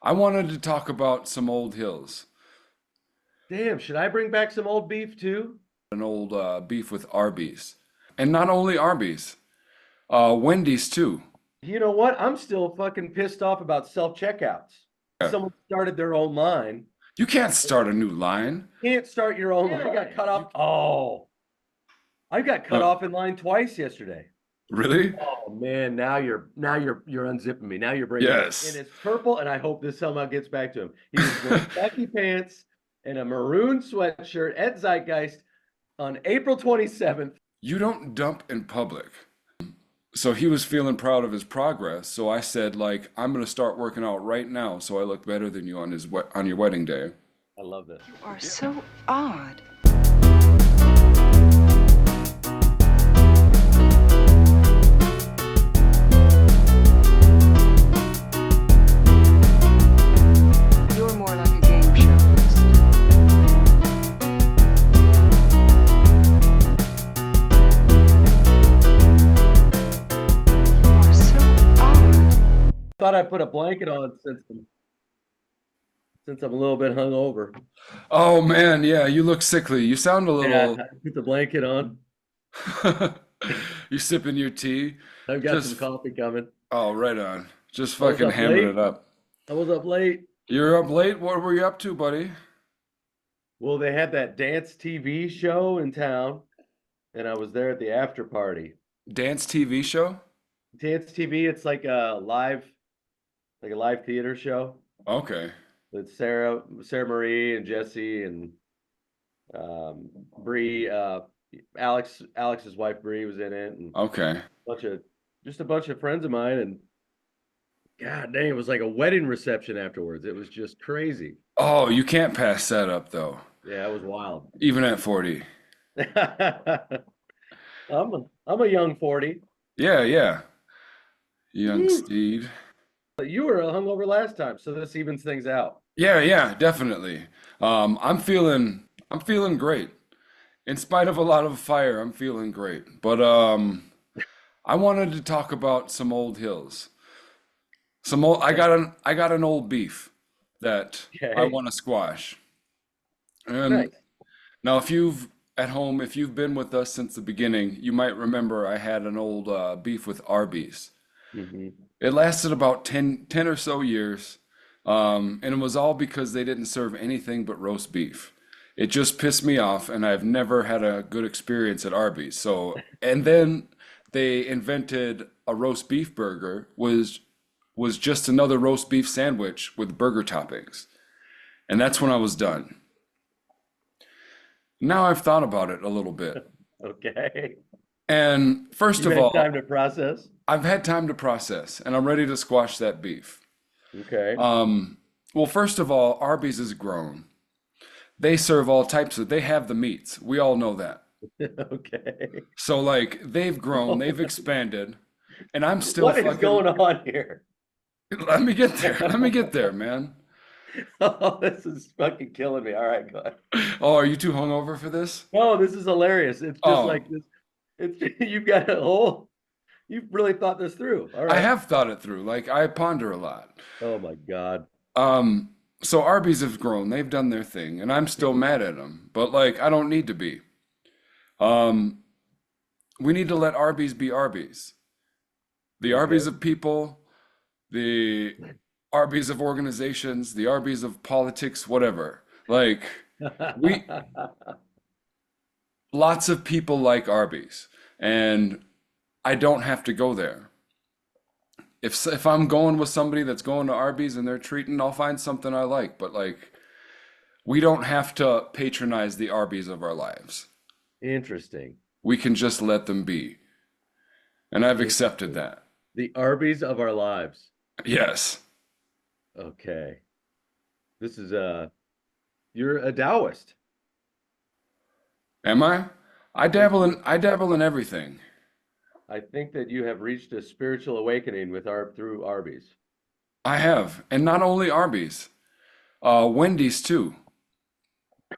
I wanted to talk about some old hills, Damn, should I bring back some old beef too? an old beef with Arby's. And not only Arby's, Wendy's too. You know what? I'm still fucking pissed off about self-checkouts. Yeah. Someone started their own line. You can't start a new line. Can't start your own line. I got cut off. Oh, I got cut Uh, off in line twice yesterday. really? Oh man, now you're unzipping me. Now you're bringing it. And Yes. it's purple, and I hope this somehow gets back to him. He was wearing khaki pants and a maroon sweatshirt at Zeitgeist on April 27th. You don't dump in public. So he was feeling proud of his progress. So I said, like, I'm gonna start working out right now, so I look better than you on on your wedding day. I love this. You are so odd. You're more like a game show host. You are so odd. Thought I put a blanket on since I'm a little bit hungover. Oh man, yeah, you look sickly. You sound a Yeah, little. put the blanket on. You sipping your tea? I've got some Just coffee coming. oh, right on. Just I was fucking up hamming late. it up. I was up late. You're up late? What were you up to, buddy? Well, they had that dance TV show in town, and I was there at the after party. Dance TV show? Dance TV, it's like a live theater show Okay. with Sarah Marie and Jesse and Bree. Alex's wife Bree was in it, and Okay. bunch of just a bunch of friends of mine. And God dang, it was like a wedding reception afterwards. It was just crazy. Oh, you can't pass that up though, Yeah, it was wild. even at 40. I'm a young 40. Yeah, yeah. Young Woo. Steve. But you were hungover last time, so this evens things out. Yeah, yeah, definitely. I'm feeling great. In spite of a lot of fire, I'm feeling great. But I wanted to talk about some old hills. Some old Okay. I got an old beef that I Okay. want to squash. And Nice. now if you've at home, if you've been with us since the beginning, you might remember I had an old beef with Arby's. Hmm. It lasted about ten or so years, and it was all because they didn't serve anything but roast beef. It just pissed me off, and I've never had a good experience at Arby's. So, and then they invented a roast beef burger, was just another roast beef sandwich with burger toppings. And that's when I was done. Now I've thought about it a little bit. Okay. And first You of had time all, to process. I've had time to process, and I'm ready to squash that beef. Okay. Well, first of all, Arby's is grown. They serve all types of, they have the meats. We all know that. Okay. So, like, they've grown, they've expanded, and I'm still What is fucking, going on here? let me get there. Let me get there, man. Oh, this is fucking killing me. All right, go ahead. Oh, are you too hungover for this? No, this is hilarious. It's just Oh, like this. It's you've got a whole. You've really thought this through. All I right. have thought it through. Like, I ponder a lot. Oh my God. So Arby's have grown, they've done their thing, and I'm still mad at them. But, like, I don't need to be. Um, we need to let Arby's be Arby's. The Okay. Arby's of people, the Arby's of organizations, the Arby's of politics, whatever. Like, we, lots of people like Arby's, and I don't have to go there. If I'm going with somebody that's going to Arby's and they're treating, I'll find something I like. But like, we don't have to patronize the Arby's of our lives. Interesting. We can just let them be, and I've accepted Interesting. that. The Arby's of our lives. Yes. Okay. This is you're a Taoist. Am I? I dabble in everything. I think that you have reached a spiritual awakening with our through Arby's. I have, and not only Arby's, Wendy's too.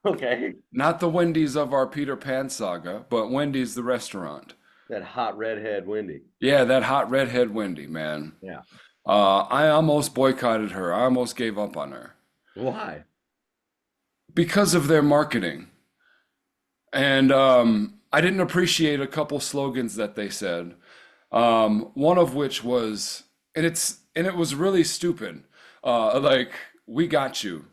Okay. Not the Wendy's of our Peter Pan saga, but Wendy's the restaurant. That hot redhead Wendy. Yeah, that hot redhead Wendy, man. Yeah. I almost boycotted her. I almost gave up on her Why? because of their marketing. And I didn't appreciate a couple slogans that they said. One of which was, and it was really stupid. Like, we got you.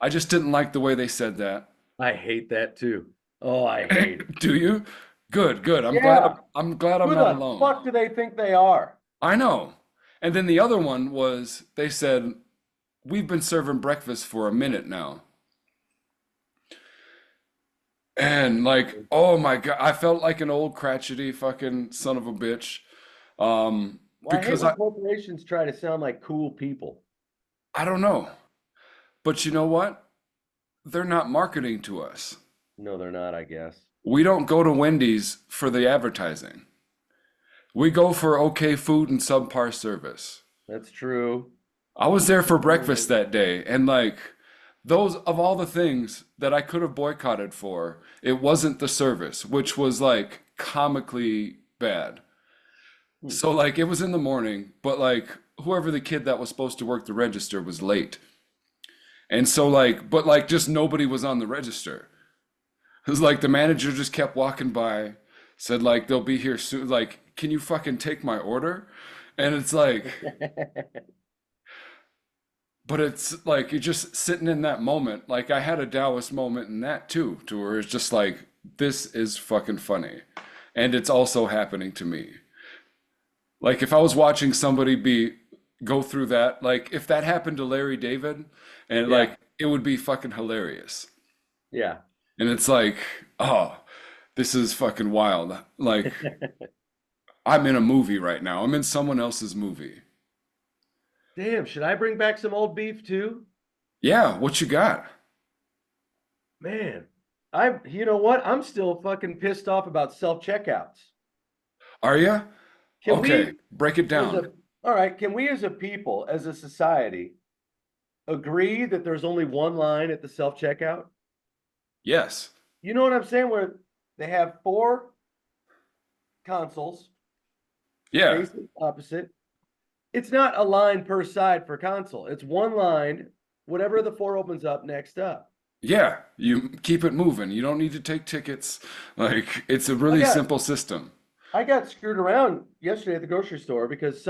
I just didn't like the way they said that. I hate that too. Oh, I hate it. Do you? Good, good. Yeah. I'm glad I'm Who not the alone. fuck do they think they are? I know. And then the other one was they said, "We've been serving breakfast for a minute now." And like, oh my God, I felt like an old crotchety fucking son of a bitch. Well, I hate Because when corporations try to sound like cool people. I don't know. But you know what? They're not marketing to us. No, they're not, I guess. We don't go to Wendy's for the advertising. We go for okay food and subpar service. That's true. I was there for breakfast that day, and like those of all the things that I could have boycotted for, it wasn't the service, which was like comically bad. Hmm. So like it was in the morning, but like whoever the kid that was supposed to work the register was late. And so like, but like just nobody was on the register. It was like the manager just kept walking by, said like they'll be here soon. Like, can you fucking take my order? And it's like, but it's like you're just sitting in that moment. Like I had a Taoist moment in that too, to where it's just like, this is fucking funny. And it's also happening to me. Like if I was watching somebody be go through that, like if that happened to Larry David, and Yeah, like it would be fucking hilarious. yeah. And it's like, oh, this is fucking wild. Like I'm in a movie right now. I'm in someone else's movie. Damn, should I bring back some old beef too? Yeah, what you got? Man, you know what? I'm still fucking pissed off about self-checkouts. Are you? Can Okay, we, break it as down. a, all right, can we as a people, as a society, agree that there's only one line at the self-checkout? Yes. You know what I'm saying? Where they have four consoles Yeah. facing opposite. It's not a line per side for console. It's one line, whatever the four opens up, next up. Yeah. You keep it moving. You don't need to take tickets. Like it's a I really got simple system. I got screwed around yesterday at the grocery store because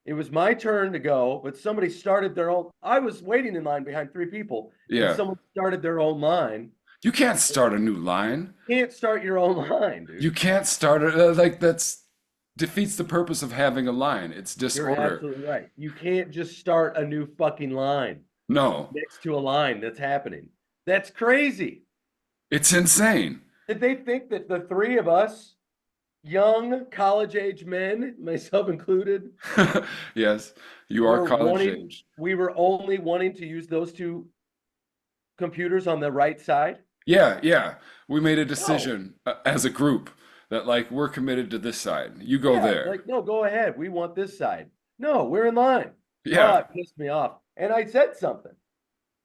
it was my turn to go, but somebody started their own. I was waiting in line behind three people, and Yeah. someone started their own line. You can't start a new line. You can't start your own line, dude. You can't start it like that's defeats the purpose of having a line. It's You're disorder. absolutely right. You can't just start a new fucking line No, next to a line that's happening. That's crazy. it's insane. Did they think that the three of us, young college age men, myself included, Yes, you are were college wanting, age. we were only wanting to use those two computers on the right side? Yeah, yeah. We made a No. decision as a group that like we're committed to this side. You go Yeah, there. like, no, go ahead. We want this side. No, we're in line. Oh, Yeah. it pissed me off. And I said something.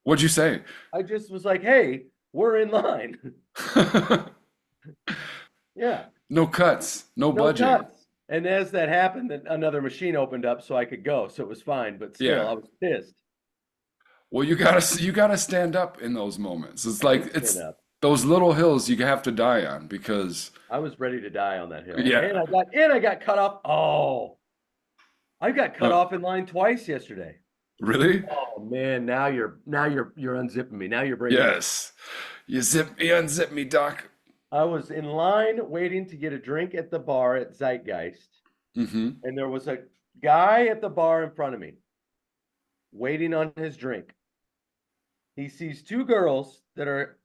What'd you say? I just was like, hey, we're in line. Yeah, No cuts, no no budging. cuts. And as that happened, then another machine opened up so I could go. So it was fine, but still, Yeah. I was pissed. Well, you gotta stand up in those moments. It's I like did it's stand up. those little hills you have to die on because I was ready to die on that hill. yeah. And I got cut off. Oh, I got cut Uh, off in line twice yesterday. really? Oh man, now you're unzipping me. Now you're breaking me. Yes. You unzip me, Doc. I was in line waiting to get a drink at the bar at Zeitgeist, Mm-hmm. and there was a guy at the bar in front of me waiting on his drink. He sees two girls that are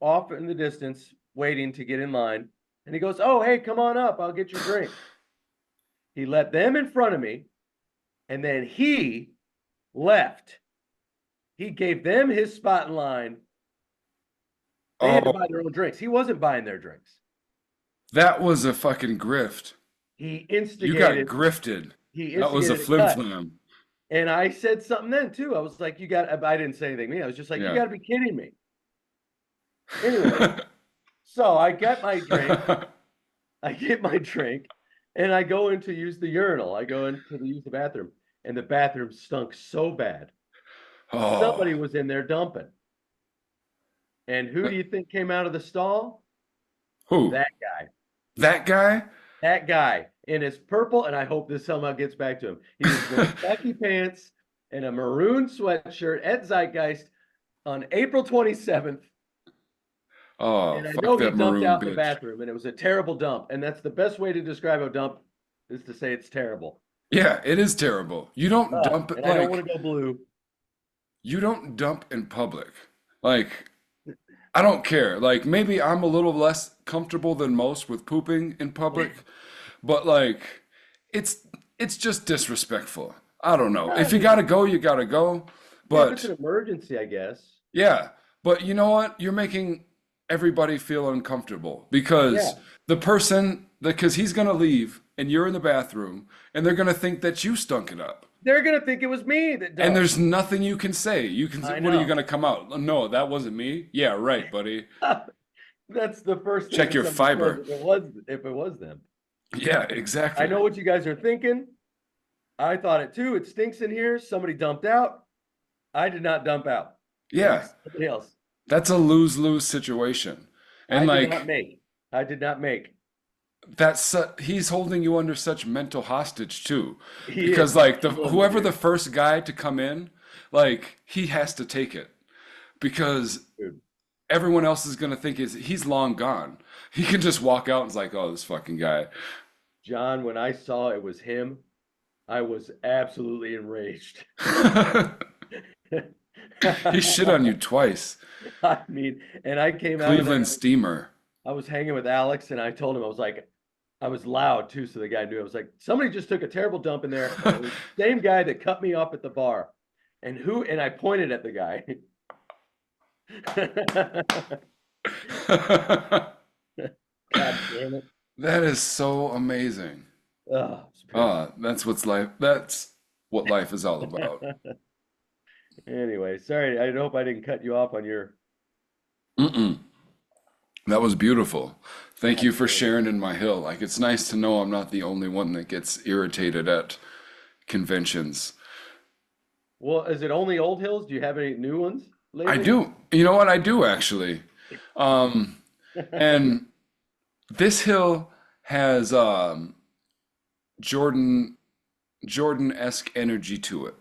off in the distance waiting to get in line, and he goes, "Oh, hey, come on up. I'll get your drink." He let them in front of me, and then he left. He gave them his spot in line. They had to buy Oh, their own drinks. He wasn't buying their drinks. that was a fucking grift. He You got instigated, grifted. he That was a instigated a flim cut. flam. And I said something then too. I was like, I didn't say anything to me. I was just like, you Yeah. got to be kidding me. Anyway, so I get my drink. I get my drink and I go in to use the urinal. I go in to use the bathroom. and the bathroom stunk so bad. Oh, Somebody was in there dumping. And who do you think came out of the stall? who? That guy. That guy? That guy in his purple, and I hope this somehow gets back to him. He was wearing khaki pants and a maroon sweatshirt at Zeitgeist on April 27th. Oh, And I know fuck he that dumped maroon out in the bitch. bathroom, and it was a terrible dump. And that's the best way to describe a dump is to say it's terrible. Yeah, it is terrible. You don't dump it And I don't want like to go blue. you don't dump in public. Like I don't care. Like maybe I'm a little less comfortable than most with pooping in public, but like it's it's just disrespectful. I don't know. I If you mean, gotta go, you gotta go. yeah, if it's But an emergency, I guess. yeah, but you know what? You're making everybody feel uncomfortable Yeah, because because he's gonna leave and you're in the bathroom and they're gonna think that you stunk it up. they're gonna think it was me that And dumped. there's nothing you can say. You can say, I what are you know. gonna come out? No, that wasn't me. Yeah, right, buddy. That's the first thing Check that your somebody says fiber. if it was them. Yeah, I exactly. know what you guys are thinking. I thought it too. It stinks in here. Somebody dumped out. I did not dump out. It Yeah, was somebody else. that's a lose-lose situation. And I did not like make. I did not make. he's holding you under such mental hostage too. He Because is. like He will whoever do. the first guy to come in, like he has to take it because Dude. everyone else is gonna think he's long gone. He can just walk out and it's like, oh, this fucking guy. John, when I saw it was him, I was absolutely enraged. He shit on you twice. I mean, and I came out of there. Cleveland Steamer. I was hanging with Alex, and I told him, I was like, I was loud too, so the guy knew. I was like, somebody just took a terrible dump in there. And it was the same guy that cut me off at the bar. And I pointed at the guy. God damn it. That is so amazing. Oh, it's painful. That's what life is all about. Anyway, sorry. I hope I didn't cut you off on your. Mm-mm. That was beautiful. Thank you for Absolutely. sharing in my hill. Like it's nice to know I'm not the only one that gets irritated at conventions. Well, is it only old hills? Do you have any new ones I lately? do. You know what? I do actually. Um, and this hill has Jordan Jordan-esque energy to it.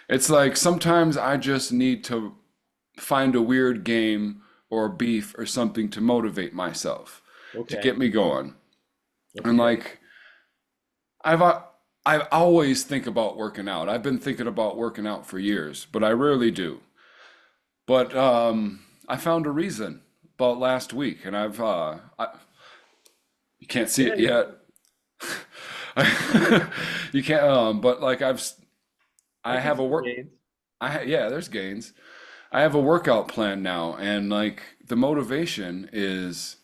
It's like sometimes I just need to find a weird game or beef or something to motivate myself, to Okay. get me going. And Okay. like I've uh, I always think about working out. I've been thinking about working out for years, but I rarely do. But I found a reason about last week, and you can't see Yeah, it yeah. yet. You can't. But like I I see have a some work. gains. Yeah, there's gains. I have a workout plan now, and like the motivation is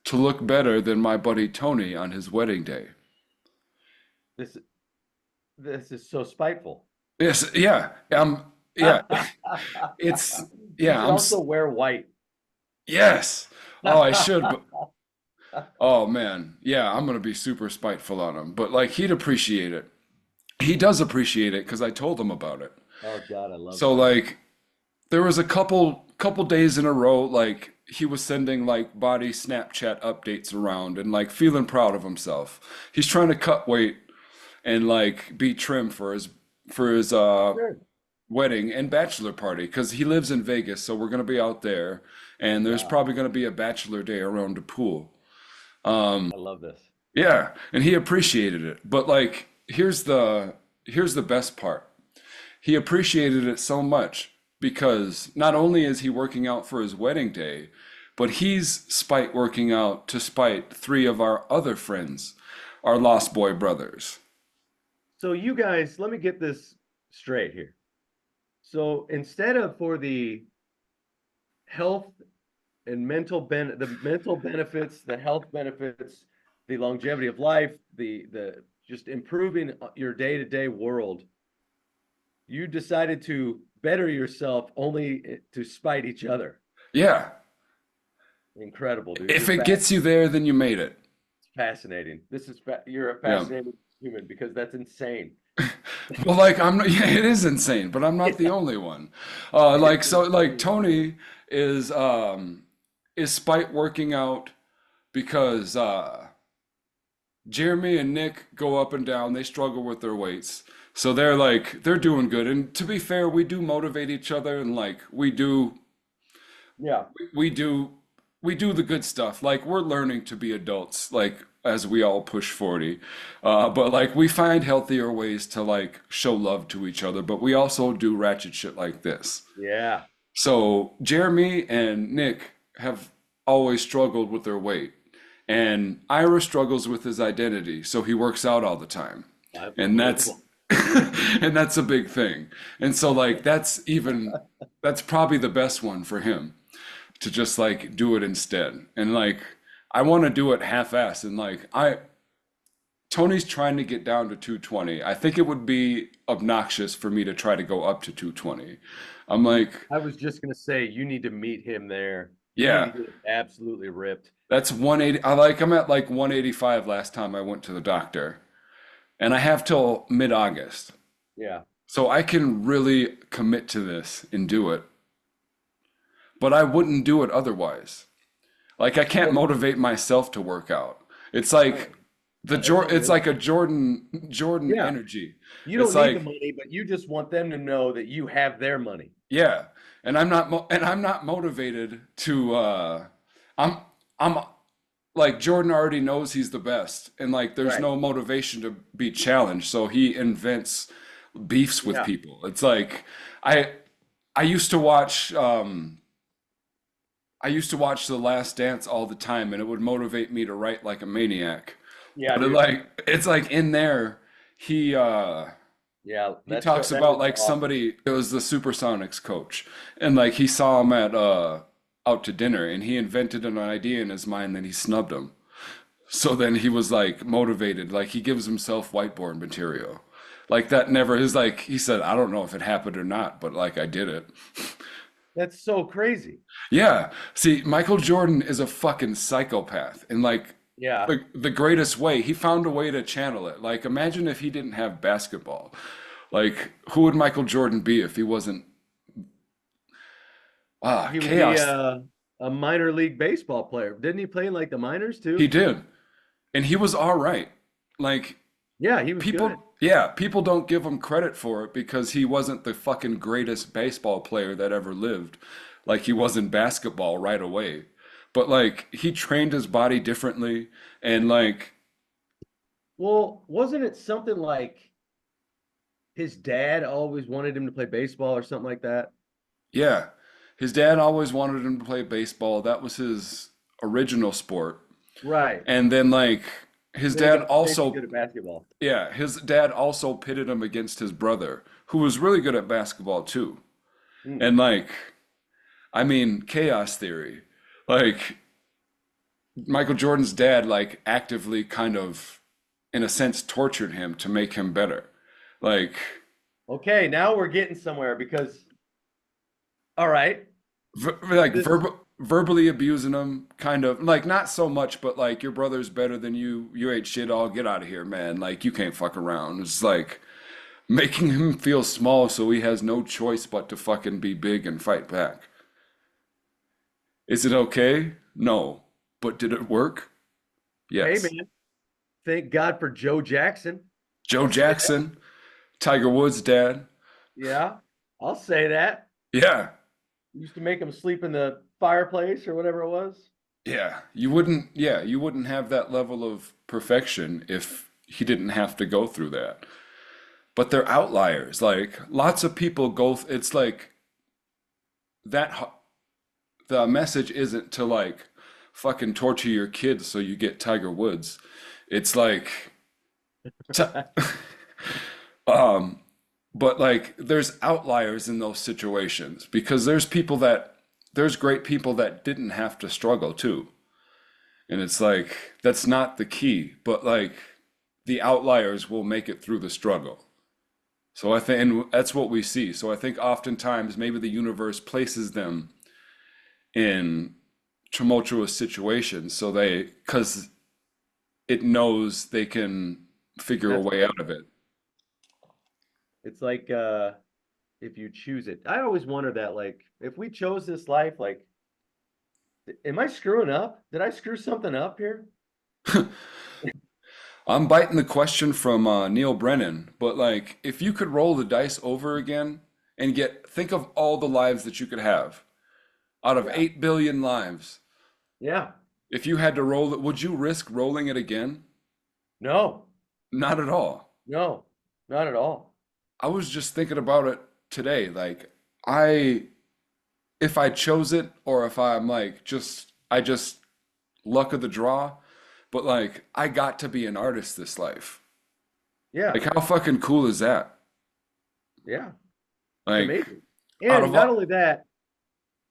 to look better than my buddy Tony on his wedding day. This this is so spiteful. Yes, yeah, yeah, it's You yeah, should also wear white. yes. Oh, I should, but oh man, yeah, I'm gonna be super spiteful on him. But like he'd appreciate it. He does appreciate it because I told him about it. Oh God, I love So that. like there was a couple days in a row like he was sending like body Snapchat updates around and like feeling proud of himself. He's trying to cut weight and like be trim for his Sure. wedding and bachelor party because he lives in Vegas, so we're gonna be out there and there's Wow, probably gonna be a bachelor day around the pool. I love this. Yeah, and he appreciated it. But like here's the best part. He appreciated it so much because not only is he working out for his wedding day, but he's spite working out to spite three of our other friends, our Lost Boy brothers. So you guys, let me get this straight here. So instead of for the health and the mental benefits, the health benefits, the longevity of life, the just improving your day-to-day world, you decided to better yourself only to spite each other. Yeah, Incredible, dude. if it gets you there, then you made it. Fascinating. You're a Yeah. fascinating human because that's insane. Well, like I'm not, yeah, it is insane, but I'm not the only one. Like so, like Tony is spite working out because Jeremy and Nick go up and down. They struggle with their weights. So they're doing good. And to be fair, we do motivate each other and like Yeah. we do we do the good stuff. Like we're learning to be adults, like as we all push 40. But like we find healthier ways to like show love to each other, but we also do ratchet shit like this. Yeah. So Jeremy and Nick have always struggled with their weight. And Ira struggles with his identity, so he works out all the time. And that's Unbelievable. and that's a big thing. And so like that's probably the best one for him to just like do it instead. And like I want to do it half-ass and like I Tony's trying to get down to 220. I think it would be obnoxious for me to try to go up to 220. I'm like, I was just gonna say you need to meet him there. You need to yeah, get absolutely ripped. that's 180. I'm at like 185 last time I went to the doctor. And I have till mid-August. Yeah. So I can really commit to this and do it. But I wouldn't do it otherwise. Like I can't Well, motivate myself to work out. It's right. like That's It's like unbelievable. a Jordan Yeah. energy. You It's don't need the like money, but you just want them to know that you have their money. yeah, and I'm not motivated to I'm I'm like Jordan already knows he's the best and like there's Right. no motivation to be challenged, so he invents beefs with Yeah. people. It's like I I used to watch I used to watch The Last Dance all the time and it would motivate me to write like a maniac. Yeah, But dude. it's like in there he Yeah, he talks that about movie's like awesome. somebody, it was the Supersonics coach, and like he saw him at out to dinner, and he invented an idea in his mind, then he snubbed him. So then he was like motivated, like he gives himself whiteboard material. Like that never is like he said, I don't know if it happened or not, but like I did it. That's so crazy. Yeah. See, Michael Jordan is a fucking psychopath. And like Yeah. the greatest way, he found a way to channel it. Like imagine if he didn't have basketball. Like who would Michael Jordan be if he wasn't He would be chaos. a minor league baseball player. Didn't he play in like the minors He too? did. And he was all right. Like Yeah, he was good. people don't give him credit for it because he wasn't the fucking greatest baseball player that ever lived. Like he was in basketball right away. But like he trained his body differently and like Well, wasn't it something like his dad always wanted him to play baseball or something like that? yeah, his dad always wanted him to play baseball. That was his original sport. Right. And then like his Then he dad got crazy good also at basketball. yeah, his dad also pitted him against his brother, who was really good at basketball too. Hmm. And like I mean, chaos theory. Like Michael Jordan's dad like actively kind of in a sense tortured him to make him better. Like Okay, now we're getting somewhere because all right, like this verbally abusing him kind of like not so much but like your brother's better than you ain't shit all get out of here man like you can't fuck around. It's like making him feel small so he has no choice but to fucking be big and fight back. Is it okay? No. But did it work? hey Yes. man, thank God for Joe Jackson. Joe I'll say that. Jackson, Tiger Woods' dad. Yeah, I'll say that. Yeah, Used to make him sleep in the fireplace or whatever it was. yeah, you wouldn't have that level of perfection if he didn't have to go through that. But they're outliers. Like lots of people it's like that the message isn't to like fucking torture your kids so you get Tiger Woods. It's like t um but like there's outliers in those situations because there's great people that didn't have to struggle too. And it's like that's not the key, but like the outliers will make it through the struggle. So I think, and that's what we see. So I think oftentimes maybe the universe places them in tumultuous situations so because it knows they can figure a That's way out of it. It's like if you choose it. I always wonder that, like, if we chose this life, like, am I screwing up? Did I screw something up here? I'm biting the question from Neil Brennan, but like, if you could roll the dice over again and think of all the lives that you could have out of Yeah. 8 billion lives, Yeah. if you had to roll it, would you risk rolling it again? No. Not at all. No. Not at all. I was just thinking about it today. Like, I, if I chose it or if I'm like, I just luck of the draw, but like, I got to be an artist this life. Yeah. Like, how fucking cool is that? Yeah. It's Like, amazing. out And of not all, only that,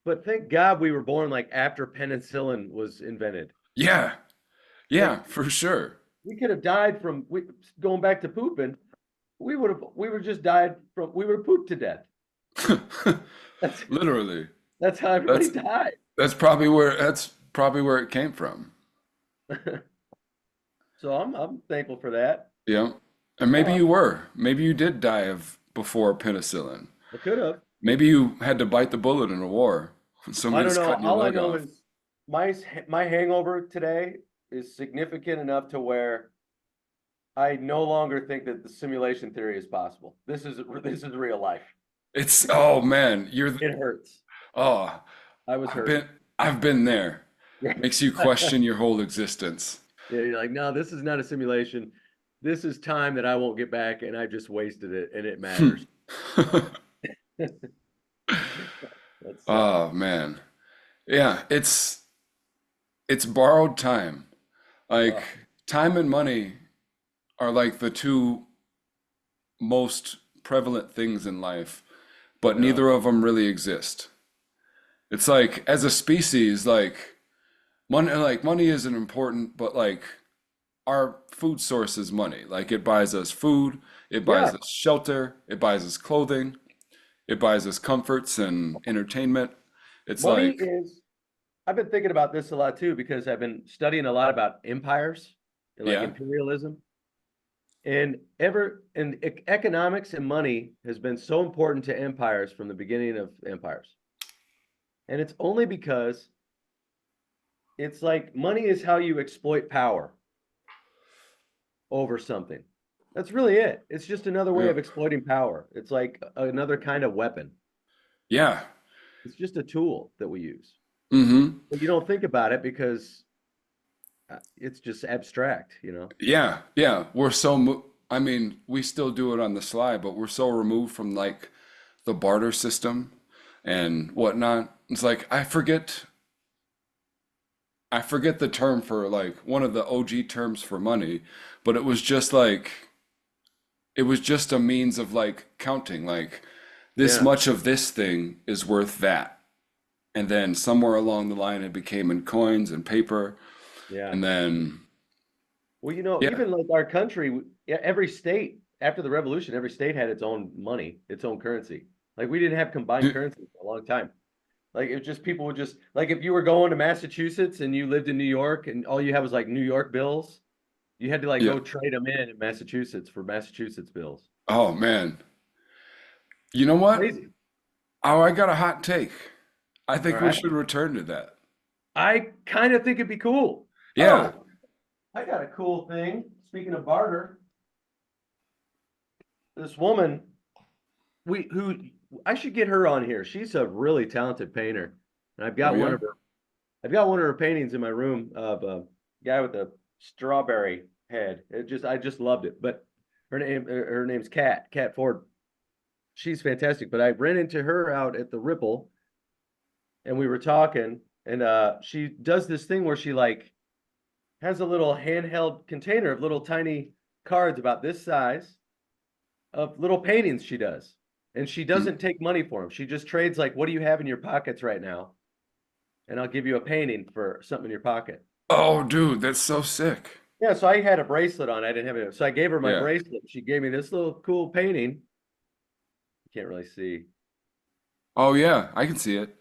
but thank God we were born like after penicillin was invented. yeah, Like yeah, for sure. we could have died from going back to pooping. We would just died from we would have pooped to death. That's Literally. that's how everybody That's died. that's probably where it came from. So I'm thankful for that. Yeah. And maybe Oh, you were. Maybe you did die of before penicillin. I could have. Maybe you had to bite the bullet in a war when I don't somebody's know. cutting your All I leg know off. is my hangover today is significant enough to where I no longer think that the simulation theory is possible. This is real life. It's oh man, It hurts. oh, I was I've hurt. been there. Yeah, Makes you question your whole existence. you're like, no, this is not a simulation. This is time that I won't get back, and I just wasted it, and it matters. That's Oh man. Yeah, it's borrowed time. Like uh, time and money are like the two most prevalent things in life, but yeah, neither of them really exist. It's like as a species, like money isn't important, but like our food source is money. Like it buys us food, it buys yeah. us shelter, it buys us clothing, it buys us comforts and entertainment. It's Money like, is. I've been thinking about this a lot too because I've been studying a lot about empires and like yeah, imperialism. Economics and money has been so important to empires from the beginning of empires. And it's only because it's like money is how you exploit power over something. That's really it. It's just another way yeah, of exploiting power. It's like another kind of weapon. yeah. It's just a tool that we use. Mm-hmm. But you don't think about it because it's just abstract, you know? Yeah, yeah. I mean, we still do it on the sly, but we're so removed from like the barter system and whatnot. It's like I forget the term for like one of the OG terms for money, but it was just a means of like counting, like this Yeah. much of this thing is worth that. And then somewhere along the line it became in coins and paper. Yeah. And then Well, yeah, even like our country, yeah, every state after the revolution, every state had its own money, its own currency. Like we didn't have combined currency for a long time. Like it was just people would just like if you were going to Massachusetts and you lived in New York and all you had was like New York bills, you had to like yeah. go trade them in Massachusetts for Massachusetts bills. Oh man. You know what? Crazy. Oh, I got a hot take. I All think we right. should return to that. I kind of think it'd be cool. Yeah. Oh, I got a cool thing. Speaking of barter, this woman, we who I should get her on here. She's a really talented painter. And Oh yeah. I've got one of her paintings in my room of a guy with a strawberry head. I just loved it. But her name's Kat Ford. She's fantastic. But I ran into her out at the Ripple and we were talking and she does this thing where she like has a little handheld container of little tiny cards about this size of little paintings she does. And she Hmm. doesn't take money for them. She just trades like, what do you have in your pockets right now? And I'll give you a painting for something in your pocket. Oh, dude, that's so sick. Yeah, so I had a bracelet on. I didn't have it. So I gave her my Yeah. bracelet. She gave me this little cool painting. You can't really see. Oh yeah, I can see it.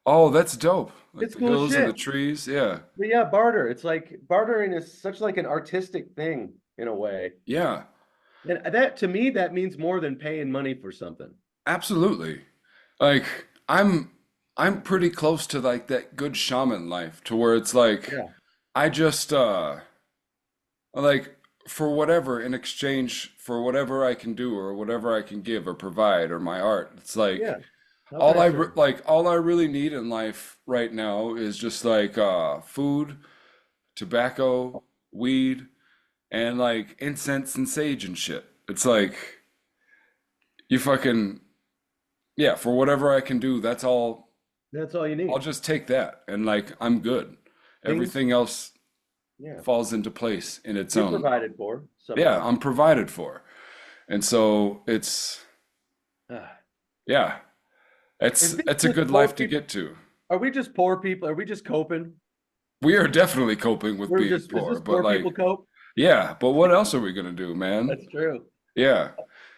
Oh, that's dope. Like It's the cool hills and the shit. trees. Yeah. But yeah, barter. It's like bartering is such like an artistic thing in a way. Yeah. And that to me, that means more than paying money for something. Absolutely. Like I'm pretty close to like that good shaman life to where it's like Yeah. I just like for whatever in exchange for whatever I can do or whatever I can give or provide or my art. It's like Yeah. How can I serve you? all I really need in life right now is just like food, tobacco, weed, and like incense and sage and shit. It's like you fucking yeah, for whatever I can do, that's all. That's all you I'll need. just take that and like I'm good. Things, Everything else yeah. falls into place in its You're own. provided for Yeah, somehow. I'm provided for. And so it's Ah. yeah, Is this it's a just good poor life to people? get to. Are we just poor people? Are we just coping? We are definitely coping with being Is poor, this but poor people like cope? yeah, but what else are we gonna do, man? That's true. Yeah.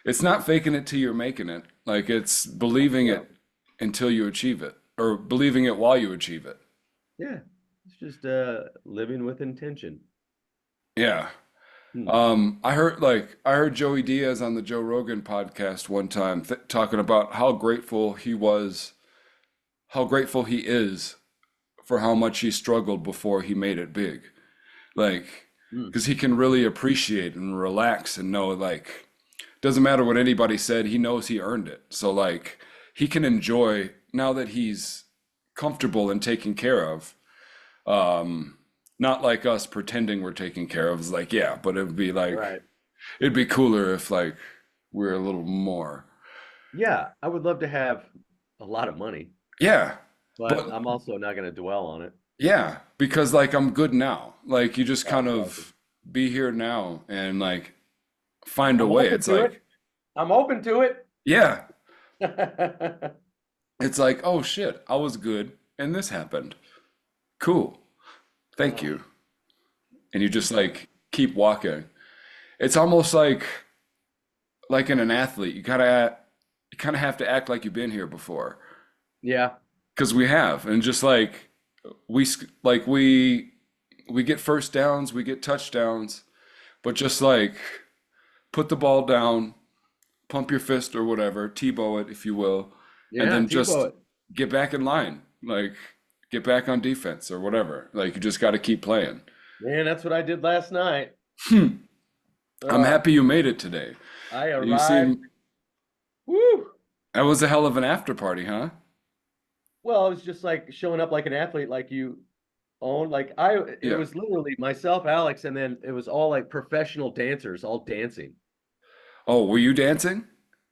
It's not faking it till you're making it. Like it's believing Yeah. it until you achieve it, or believing it while you achieve it. Yeah. It's just living with intention. Yeah. Hmm. I heard Joey Diaz on the Joe Rogan podcast one time talking about how grateful he was, how grateful he is for how much he struggled before he made it big. Like, Hmm. because he can really appreciate and relax and know, like, doesn't matter what anybody said, he knows he earned it. So, like, he can enjoy now that he's comfortable and taken care of. Um, Not like us pretending we're taken care of. It's like, yeah, but Right. it'd be cooler if, like, we're a little more. Yeah. I would love to have a lot of money, Yeah. but But I'm also not going to dwell on it. yeah, because like I'm good now. Like you just kind That's awesome. of be here now and like find a I'm way. open It's to it. like, I'm open to it. yeah, it's like, oh shit, I was good and this happened. Cool. Thank Oh, you. And you just it's like, like keep walking. It's almost like in an athlete, you kind of have to act like you've been here before yeah. because we have and just like like we get first downs, we get touchdowns, but just like put the ball down, pump your fist or whatever, Tebow it if you will, and Yeah. then just Tebow it. get back in line. Like get back on defense or whatever. Like you just got to keep playing. Man, that's what I did last night. Hmm. I'm Uh, happy you made it today. I You arrived. seem Woo! that was a hell of an after party, huh? Well, it was just like showing up like an athlete, like you own. It Yeah. was literally myself, Alex, and then it was all like professional dancers, all dancing. Oh, were you dancing?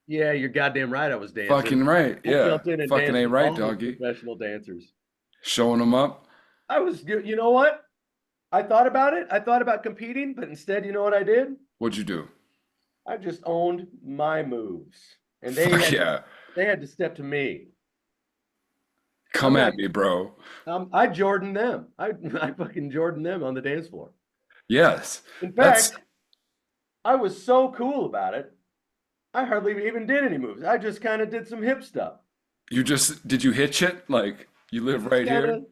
Yeah, you're goddamn right. I was dancing. Fucking right. I Yeah. jumped in and Fucking danced ain't with right, all the doggy. professional dancers. Showing them up. You know what? I thought about it. I thought about competing, but instead, you know what I did? What'd you do? I just owned my moves, and Fuck yeah. they had to step to me. Come I'm at like, me, bro. I Jordan them. I fucking Jordan them on the dance floor. Yes. In That's fact, I was so cool about it. I hardly even did any moves. I just kind of did some hip stuff. you just did you hitch it? Like you I live just right kind here? of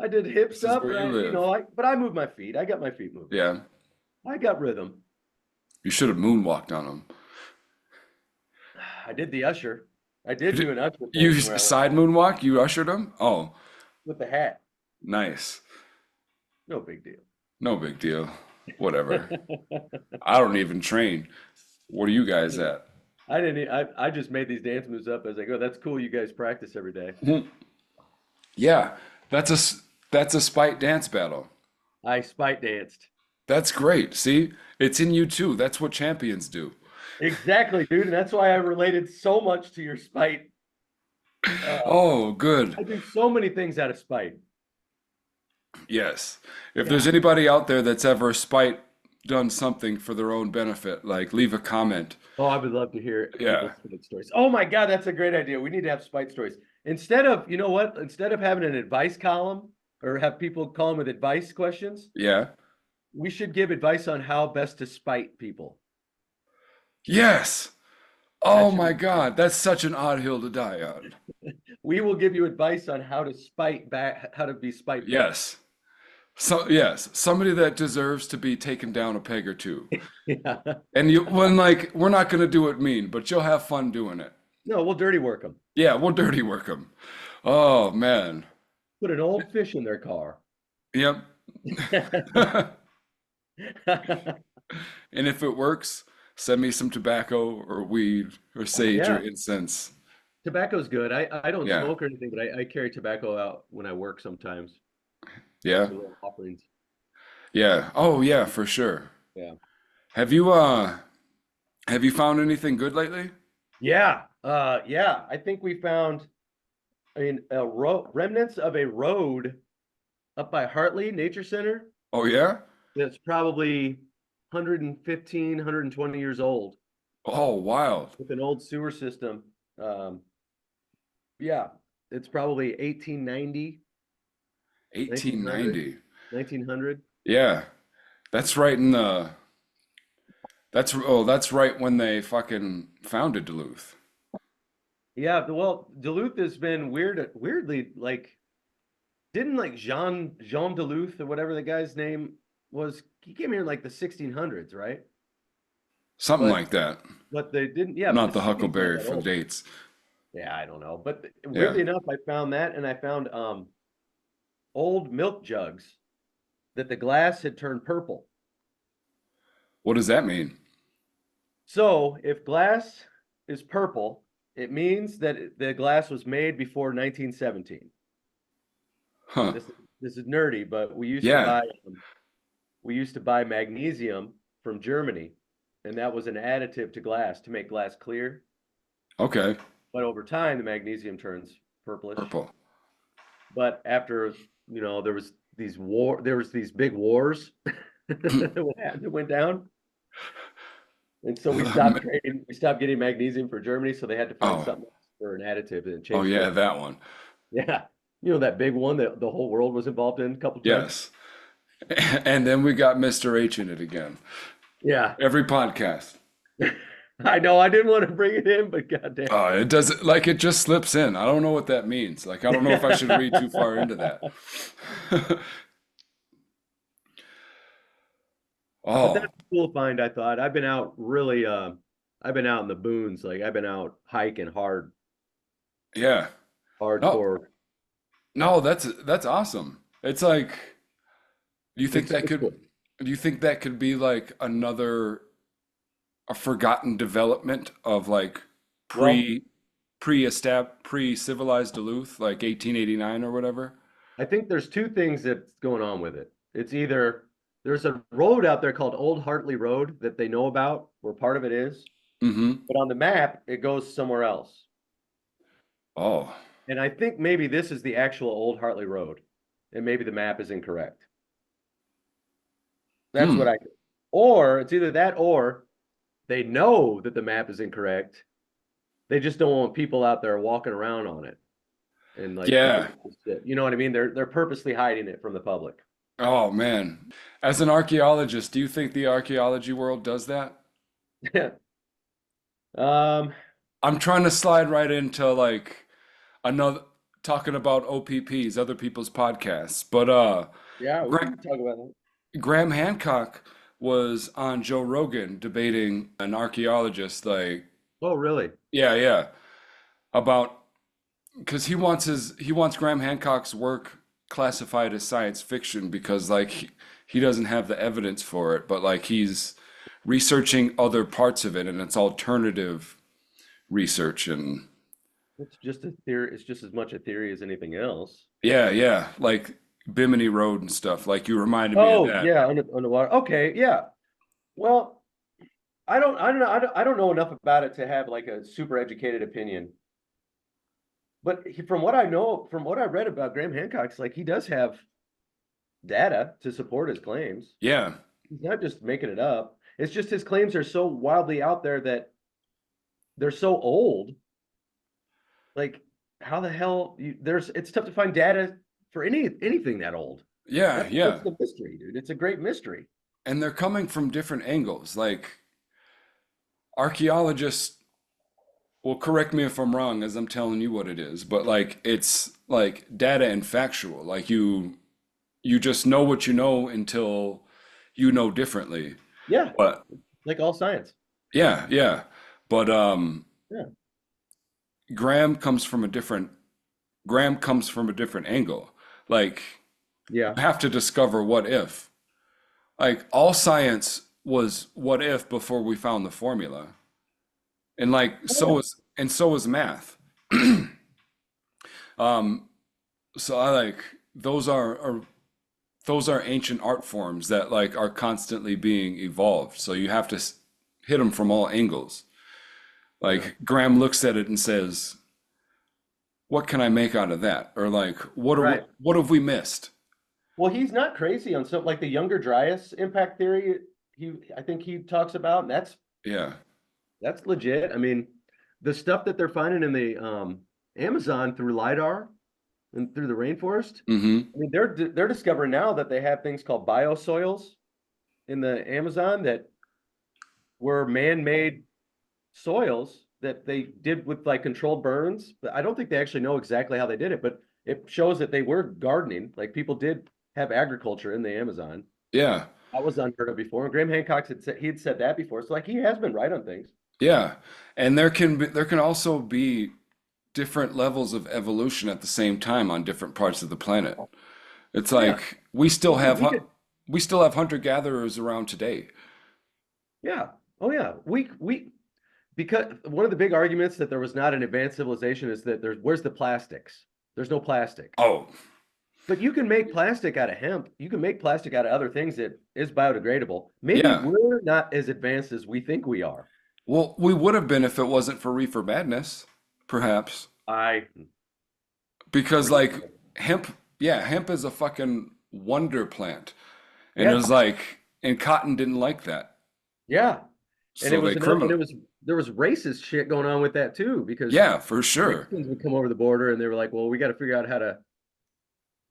I did hip This is stuff, where you right? live. But I moved my feet. I got my feet moving. Yeah. I got rhythm. You should have moonwalked on them. I did the usher. I did do an usher You thing where I went side moonwalk? You ushered them? Oh, with the hat. nice. No big deal. No big deal. Whatever. I don't even train. What are you guys at? I didn't. I just made these dance moves up as I go. That's cool. You guys practice every day. Yeah, that's a spite dance battle. I spite danced. That's great. See, it's in you too. That's what champions do. Exactly, dude. And that's why I related so much to your spite. Oh, good. I do so many things out of spite. Yes. If there's Yeah. anybody out there that's ever spite done something for their own benefit, like leave a comment. Oh, I would love to hear Yeah. people's spite stories. Oh my God, that's a great idea. We need to have spite stories. Instead of, you know what? Instead of having an advice column or have people call in with advice questions, Yeah. we should give advice on how best to spite people. Yes. That Oh should my be fun. God, that's such an odd hill to die on. We will give you advice on how to spite back, how to be spite back. Yes. So yes, somebody that deserves to be taken down a peg or two. Yeah. And you when like we're not gonna do it mean, but you'll have fun doing it. No, we'll dirty work them. Yeah, we'll dirty work them. Oh man. Put an old fish in their car. Yep. And if it works, send me some tobacco or weed or sage or Yeah, incense. tobacco's good. I don't Yeah. smoke or anything, but I carry tobacco out when I work sometimes Yeah. for little offerings. Yeah. Oh yeah, for sure. Yeah. Have you found anything good lately? Yeah. I think we found, I mean, remnants of a road up by Hartley Nature Center Oh yeah? that's probably 120 years old Oh, wild. with an old sewer system. Um, yeah, it's probably 1890, 1900, 1890. 1900. Yeah. That's right in the that's right when they fucking founded Duluth. Yeah, well, Duluth has been weirdly like didn't like Jean Duluth or whatever the guy's name was. He came here in like the 1600s, right? Something But like that. they didn't. Yeah, but Not the the city's not Huckleberry that for the old. dates. Yeah, I don't know. But Yeah. weirdly enough, I found that, and I found old milk jugs that the glass had turned purple. What does that mean? So if glass is purple, it means that the glass was made before 1917. Huh. This is nerdy, but Yeah. we used to buy magnesium from Germany, and that was an additive to glass to make glass clear. Okay. But over time, the magnesium turns purplish. Purple. But after, there was these big wars that went down. And so we stopped getting magnesium for Germany, so they had to find Oh. something else for an additive and Oh change yeah, the, that one. yeah. That big one that the whole world was involved in a couple times. Yes. And then we got Mr. H in it again. Yeah. Every podcast. I know I didn't want to bring it in, but goddamn. It doesn't like it just slips in. I don't know what that means. Like I don't know if I should read too far into that. But that's Oh, a cool find, I thought. I've been out in the boons, like I've been out hiking yeah. No, hardcore. no, that's awesome. It's like, do you think that It's could, cool. do you think that could be like a forgotten development of like Well, pre-civilized Duluth, like 1889 or whatever? I think there's two things that's going on with it. It's either there's a road out there called Old Hartley Road that they know about, where part of it is, Mm-hmm. but on the map it goes somewhere else. Oh, And I think maybe this is the actual Old Hartley Road, and maybe the map is incorrect. That's hmm. what I, or it's either that or they know that the map is incorrect. They just don't want people out there walking around on it and like Yeah. you know what I mean? They're purposely hiding it from the public. Oh man. As an archaeologist, do you think the archaeology world does that? Um, I'm trying to slide right into like another talking about OPPs, other people's podcasts. But yeah, we Gra can talk about that. Graham Hancock was on Joe Rogan debating an archaeologist like Oh, really? yeah, yeah, about because he wants Graham Hancock's work classified as science fiction because like he doesn't have the evidence for it, but like he's researching other parts of it and it's alternative research and It's just a theory. It's just as much a theory as anything else. yeah, yeah, like Bimini Road and stuff. Like you reminded me of Oh, that. yeah, underwater. Okay, yeah. Well, I don't know enough about it to have like a super educated opinion. But from what I know, from what I read about Graham Hancock's, like he does have data to support his claims. Yeah. He's not just making it up. It's just his claims are so wildly out there that they're so old. Like, how the hell it's tough to find data for anything that old. Yeah, That's yeah. the mystery, dude. It's a great mystery. And they're coming from different angles. Like archaeologists will correct me if I'm wrong as I'm telling you what it is, but like it's like data and factual. Like you just know what you know until you know differently. Yeah, But like all science. yeah, yeah. But Yeah. Graham comes from a different Graham comes from a different angle. Like you Yeah. have to discover what if. Like all science was what if before we found the formula. And like Oh, yeah. so is math. Um, so I like those are ancient art forms that like are constantly being evolved. So you have to hit them from all angles. Yeah. Like Graham looks at it and says, "What can I make out of that?" Or like, Right. what have we missed?" Well, he's not crazy on something like the Younger Dryas impact theory. I think he talks about, and Yeah. that's legit. I mean, the stuff that they're finding in the Amazon through LiDAR and through the rainforest. Mm-hmm. I mean, they're discovering now that they have things called biosoils in the Amazon that were man-made soils that they did with like controlled burns. But I don't think they actually know exactly how they did it, but it shows that they were gardening. Like people did have agriculture in the Amazon. Yeah. That was unheard of before. And Graham Hancock had said that before. So like he has been right on things. Yeah. And there can also be different levels of evolution at the same time on different parts of the planet. It's Yeah. like We could, we still have hunter-gatherers around today. yeah. Oh yeah. We because one of the big arguments that there was not an advanced civilization is that where's the plastics? There's no plastic. Oh, But you can make plastic out of hemp. You can make plastic out of other things that is biodegradable. Maybe yeah. we're not as advanced as we think we are. Well, we would have been if it wasn't for reefer madness, perhaps. I Because like Reefer. hemp is a fucking wonder plant. And it Yeah, was like, and Cotton didn't like that. yeah. And So they criminal. there was racist shit going on with that too, because Yeah, for sure. Mexicans would come over the border and they were like, well, we got to figure out how to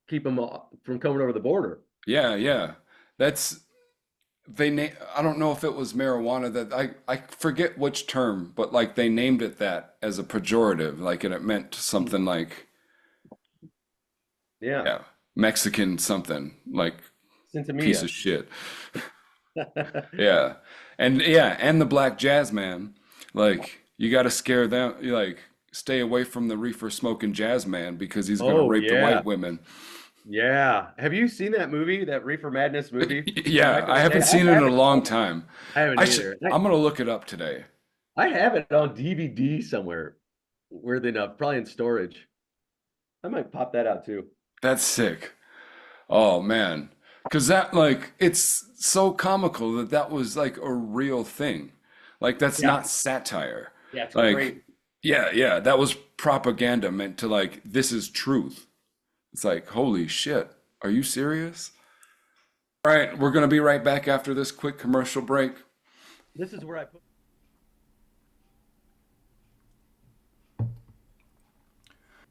keep them from coming over the border. Yeah, yeah. That's I don't know if it was marijuana that I forget which term, but like they named it that as a pejorative, like and it meant something like Yeah. yeah, Mexican something, like piece Centimia. of shit. Yeah, and the black jazz man, like you got to scare them, you like stay away from the reefer smoking jazz man because he's gonna Oh rape the white yeah. women. Yeah. Have you seen that movie, that Reefer Madness movie from Yeah, back in I the day? haven't seen it in a long time. I haven't either. I'm gonna look it up today. I have it on DVD somewhere. Weirdly enough, probably in storage. I might pop that out too. That's sick. Oh man. 'Cause that like it's so comical that that was like a real thing. Like that's Yeah. not satire. Yeah, it's Like great. yeah, that was propaganda meant to like this is truth. It's like holy shit. Are you serious? All right, we're gonna be right back after this quick commercial break. This is where I put.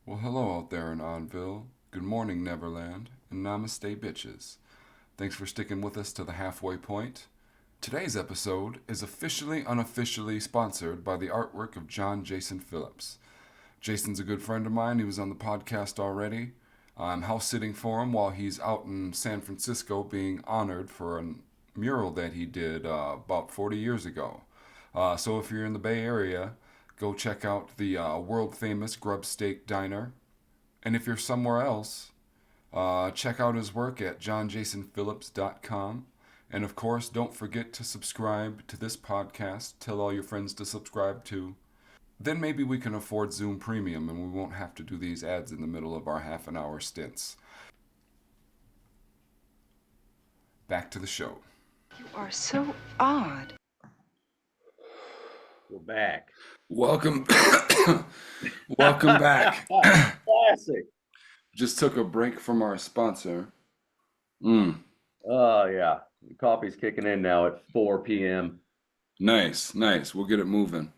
Well, hello out there in Oddville. Good morning, Neverland, and namaste, bitches. Thanks for sticking with us to the halfway point. Today's episode is officially, unofficially sponsored by the artwork of John Jason Phillips. Jason's a good friend of mine. He was on the podcast already. I'm house sitting for him while he's out in San Francisco being honored for a mural that he did about 40 years ago. So if you're in the Bay Area, go check out the world famous Grub Steak Diner. And if you're somewhere else, check out his work at johnjasonphillips.com. And of course, don't forget to subscribe to this podcast. Tell all your friends to subscribe too. Then maybe we can afford Zoom Premium and we won't have to do these ads in the middle of our half an hour stints. Back to the show. You are so odd. We're back. Welcome, welcome back. Classic. Just took a break from our sponsor. Mm, Oh yeah. The coffee's kicking in now at 4 p.m. nice, nice. We'll get it moving.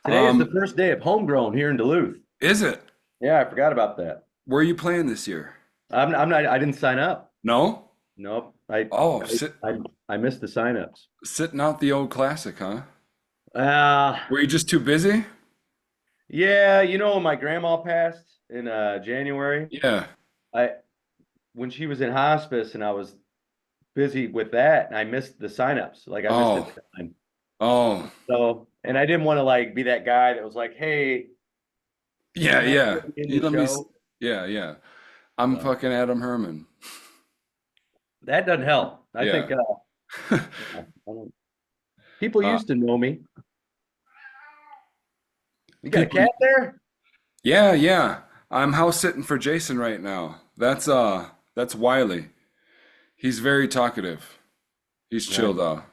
Today is the first day of homegrown here in Duluth. Is it? Yeah, I forgot about that. Where are you playing this year? I'm not. I didn't sign up. No? Nope. Oh, I missed the signups. sitting out the old classic, huh? Uh Were you just too busy? yeah. You know, when my grandma passed in January, Yeah. I when she was in hospice and I was busy with that and I missed the signups. Like I missed Oh, the deadline. oh, So, and I didn't want to like be that guy that was like, "Hey, yeah, can I yeah. be in You the let me, show?" yeah, yeah. I'm So fucking Adam Herman. that doesn't help. I think Yeah. I don't- people Uh, used to know me. You got a people, cat there? yeah, yeah. I'm house sitting for Jason right now. That's Wiley. He's very talkative. He's chill Nice. though.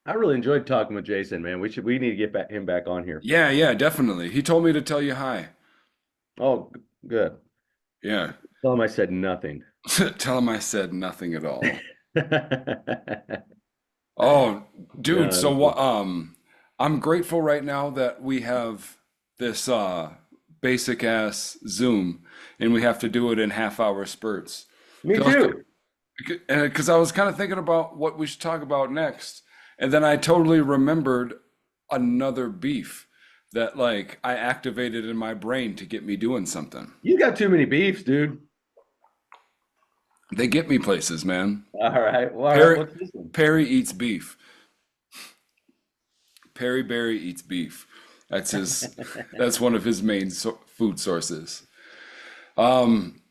I really enjoyed talking with Jason, man. We need to get him back on here. Yeah, yeah, definitely. He told me to tell you hi. Oh, good. Yeah. Tell him I said nothing. Tell him I said nothing at all. Oh, dude, Yeah, so what I'm grateful right now that we have this basic ass Zoom and we have to do it in half-hour spurts. me too. Because I was kind of thinking about what we should talk about next. And then I totally remembered another beef that like I activated in my brain to get me doing something. You got too many beefs, dude. They get me places, man. All right. Well, all right. Perry What's this one? Perry eats beef. Perry Barry eats beef. That's his. That's one of his main food sources. Um,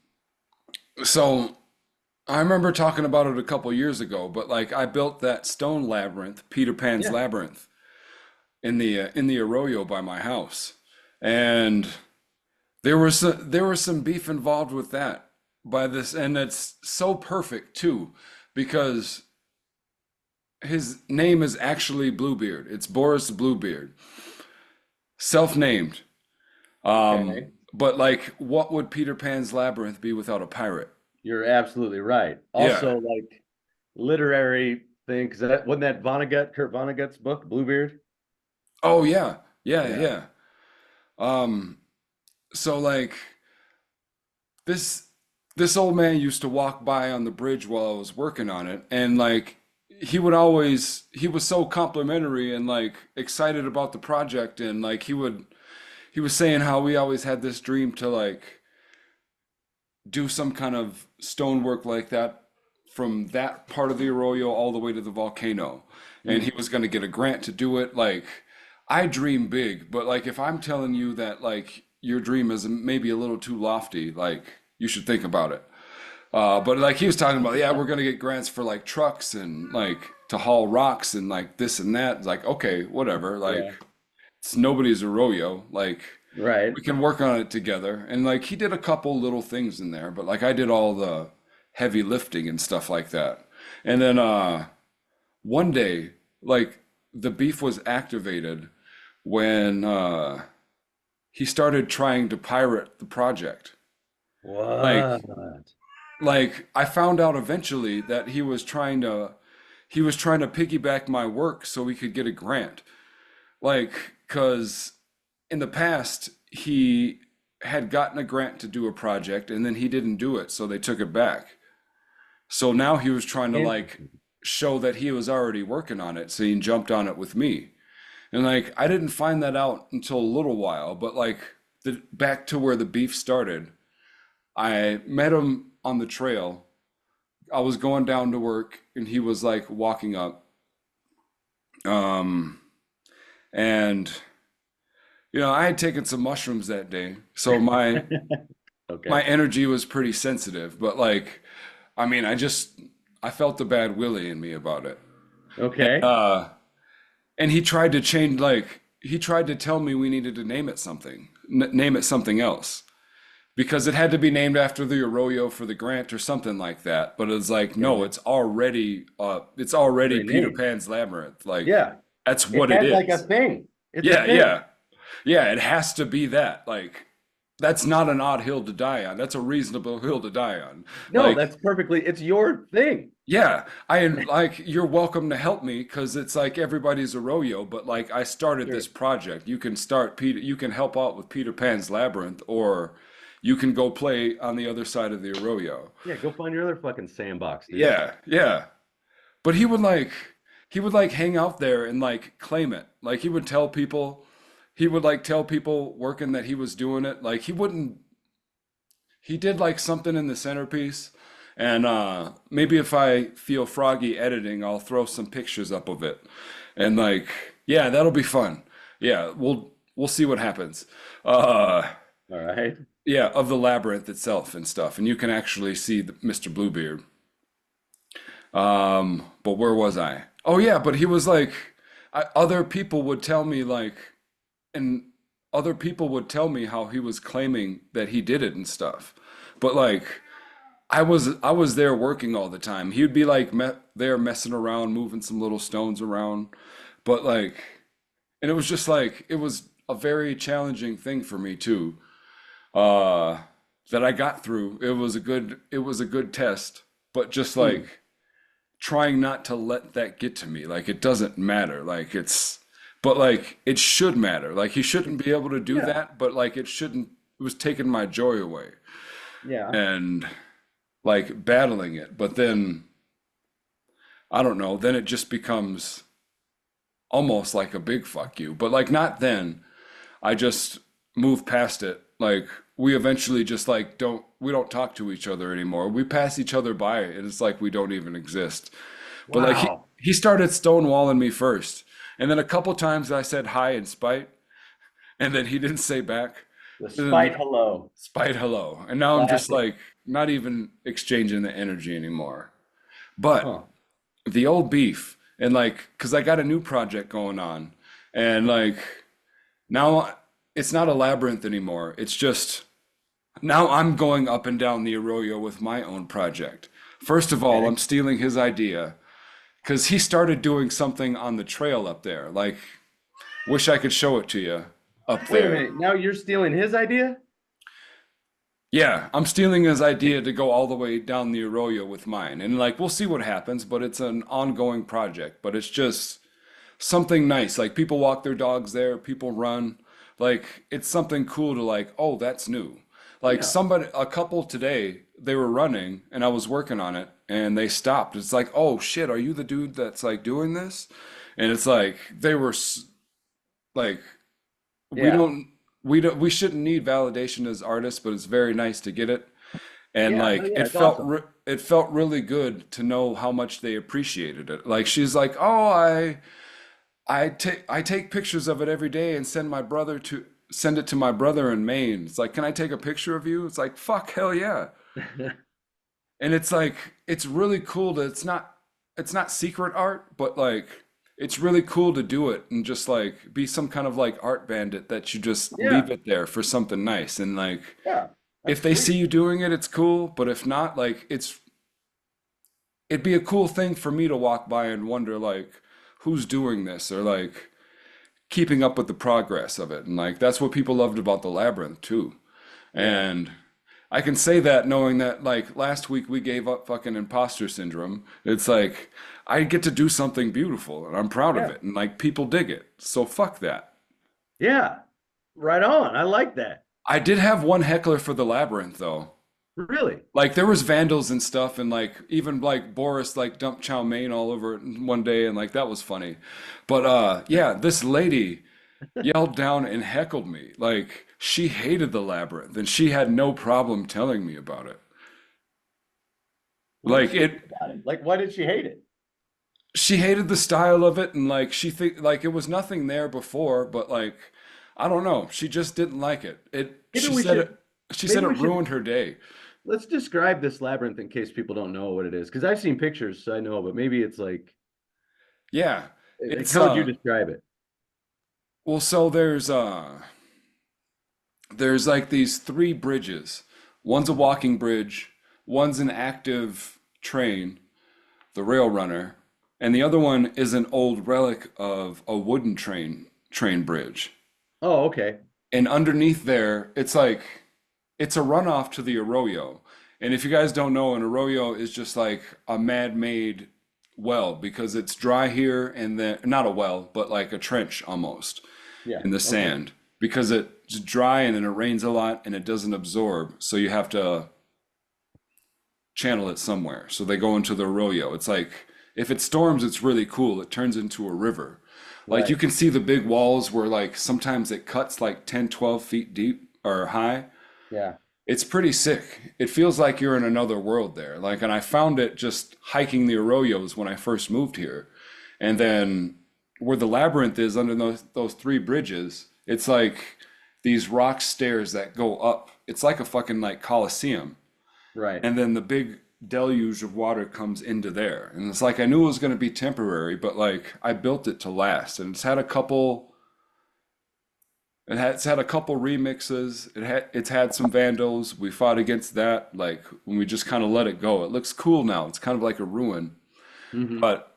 so I remember talking about it a couple years ago, but like I built that stone labyrinth, Peter Pan's Yeah. labyrinth, in the arroyo by my house, and there was some beef involved with that by this, and it's so perfect too, because his name is actually Bluebeard. It's Boris Bluebeard, self-named. Okay. But like, what would Peter Pan's labyrinth be without a pirate? You're absolutely right. Yeah. Also, like literary thing, because that wasn't that Vonnegut, Kurt Vonnegut's book, Bluebeard. Oh yeah. Yeah, Yeah. yeah. Um, so like this this old man used to walk by on the bridge while I was working on it, and like he was so complimentary and like excited about the project, and like he was saying how we always had this dream to like do some kind of stonework like that from that part of the arroyo all the way to the volcano. And Mm. he was going to get a grant to do it. Like, I dream big, but like if I'm telling you that like your dream is maybe a little too lofty, like you should think about it. But like he was talking about, yeah, we're gonna get grants for like trucks and like to haul rocks and like this and that. It's like, okay, whatever. Like Yeah. it's nobody's arroyo. Like Right. we can work on it together. And like he did a couple little things in there, but like I did all the heavy lifting and stuff like that. And then one day, like the beef was activated when he started trying to pirate the project. Like What? like I found out eventually that he was trying to piggyback my work so he could get a grant. Like, cause in the past he had gotten a grant to do a project and then he didn't do it, so they took it back. So now he was trying to like Interesting. show that he was already working on it, so he jumped on it with me. And like I didn't find that out until a little while, but like the back to where the beef started, I met him on the trail. I was going down to work and he was like walking up. Um, and you know, I had taken some mushrooms that day, so my Okay. energy was pretty sensitive, but like I mean, I felt the bad Willie in me about it. Okay. And he tried to change like he tried to tell me we needed to name it something, name it something else. Because it had to be named after the arroyo for the grant or something like that. But it's like, no, Okay. it's already Great Peter name. Pan's Labyrinth. Like Yeah. that's It what it had like a is. thing. It's a Yeah, thing. yeah. Yeah, it has to be that. Like that's not an odd hill to die on. That's a reasonable hill to die on. No, Like, that's perfectly, it's your thing. yeah, I like you're welcome to help me because it's like everybody's arroyo, but like I started Sure. this project. You can start Peter, you can help out with Peter Pan's Labyrinth, or you can go play on the other side of the arroyo. Yeah, go find your other fucking sandbox, dude. Yeah, yeah. But he would like hang out there and like claim it. Like he would like tell people working that he was doing it. Like he wouldn't he did like something in the centerpiece And maybe if I feel froggy editing, I'll throw some pictures up of it. And like, yeah, that'll be fun. Yeah, we'll see what happens. Uh, All right. yeah, of the labyrinth itself and stuff. And you can actually see Mr. Bluebeard. But where was I? Oh yeah, but he was like, other people would tell me like, and other people would tell me how he was claiming that he did it and stuff. But like, I was there working all the time. He would be like there messing around, moving some little stones around. But like, and it was just like it was a very challenging thing for me too. Uh, that I got through. It was a good test, but just Hmm. like trying not to let that get to me. Like it doesn't matter. But like it should matter. Like he shouldn't be able to do Yeah. that, but like it shouldn't, it was taking my joy away Yeah. and like battling it. But then, I don't know, then it just becomes almost like a big fuck you. But like not then. I just moved past it. Like we eventually just like we don't talk to each other anymore. We pass each other by and it's like we don't even exist. But like Wow. he started stonewalling me first. And then a couple times I said hi in spite, and then he didn't say back. The And then spite hello. spite hello. And now I'm just Classic. like not even exchanging the energy anymore. But Huh. the old beef and like because I got a new project going on and like now it's not a labyrinth anymore. It's just now I'm going up and down the arroyo with my own project. First of all, Okay. I'm stealing his idea because he started doing something on the trail up there. Like, wish I could show it to you up Wait a there. minute. Now you're stealing his idea? Yeah, I'm stealing his idea to go all the way down the arroyo with mine. And like, we'll see what happens, but it's an ongoing project. But it's just something nice. Like, people walk their dogs there, people run. Like, it's something cool to like, oh, that's new. Like, Yeah. a couple today, they were running and I was working on it and they stopped. It's like, oh shit, are you the dude that's like doing this? And it's like, like, we Yeah. don't we shouldn't need validation as artists, but it's very nice to get it. And Yeah. No, like yeah. It's awesome. it felt really good to know how much they appreciated it. Like she's like, "Oh, I take pictures of it every day and send it to my brother in Maine." It's like, "Can I take a picture of you?" It's like, "Fuck, hell yeah." And it's like it's really cool to it's not secret art, but like it's really cool to do it and just like be some kind of like art bandit that you just Yeah. leave it there for something nice. And like Yeah. if That's they see sweet. you doing it, it's cool, but if not, like it'd be a cool thing for me to walk by and wonder like who's doing this or like keeping up with the progress of it. And like that's what people loved about the labyrinth too. Yeah. And I can say that knowing that like last week we gave up fucking imposter syndrome. It's like I get to do something beautiful and I'm proud of Yeah. it and like people dig it. So fuck that. Yeah. Right on. I like that. I did have one heckler for the labyrinth though. Really? Like there was vandals and stuff and like even like Boris like dumped chow mein all over it one day and like that was funny. But yeah, this lady yelled down and heckled me. Like she hated the labyrinth and she had no problem telling me about it. What did Like she hate it about it? Like, why did she hate it? she hated the style of it and like she think like it was nothing there before, but like I don't know, she just didn't like it. Maybe we should, She maybe said we it should, ruined her day. let's describe this labyrinth in case people don't know what it is. Because I've seen pictures, so I know, but maybe it's like, Yeah. It's how would you describe it? well so there's like these three bridges. One's a walking bridge, one's an active train, the rail runner, and the other one is an old relic of a wooden train bridge. Oh, okay. And underneath there, it's like it's a runoff to the arroyo. And if you guys don't know, an arroyo is just like a man-made well because it's dry here and then not a well, but like a trench almost Yeah. in the Okay. sand because it's dry and then it rains a lot and it doesn't absorb. So you have to channel it somewhere. So they go into the arroyo. It's like if it storms, it's really cool. It turns into a river. Like you Right. can see the big walls where like sometimes it cuts like 10, 12 feet deep or high. Yeah. It's pretty sick. It feels like you're in another world there. Like, and I found it just hiking the arroyos when I first moved here. And then where the labyrinth is under those three bridges, it's like these rock stairs that go up. It's like a fucking like Coliseum. Right. And then the big deluge of water comes into there. And it's like I knew it was going to be temporary, but like I built it to last. And it's had a couple remixes. It's had some vandals. We fought against that. Like when we just kind of let it go. It looks cool now. It's kind of like a ruin. Hmm. But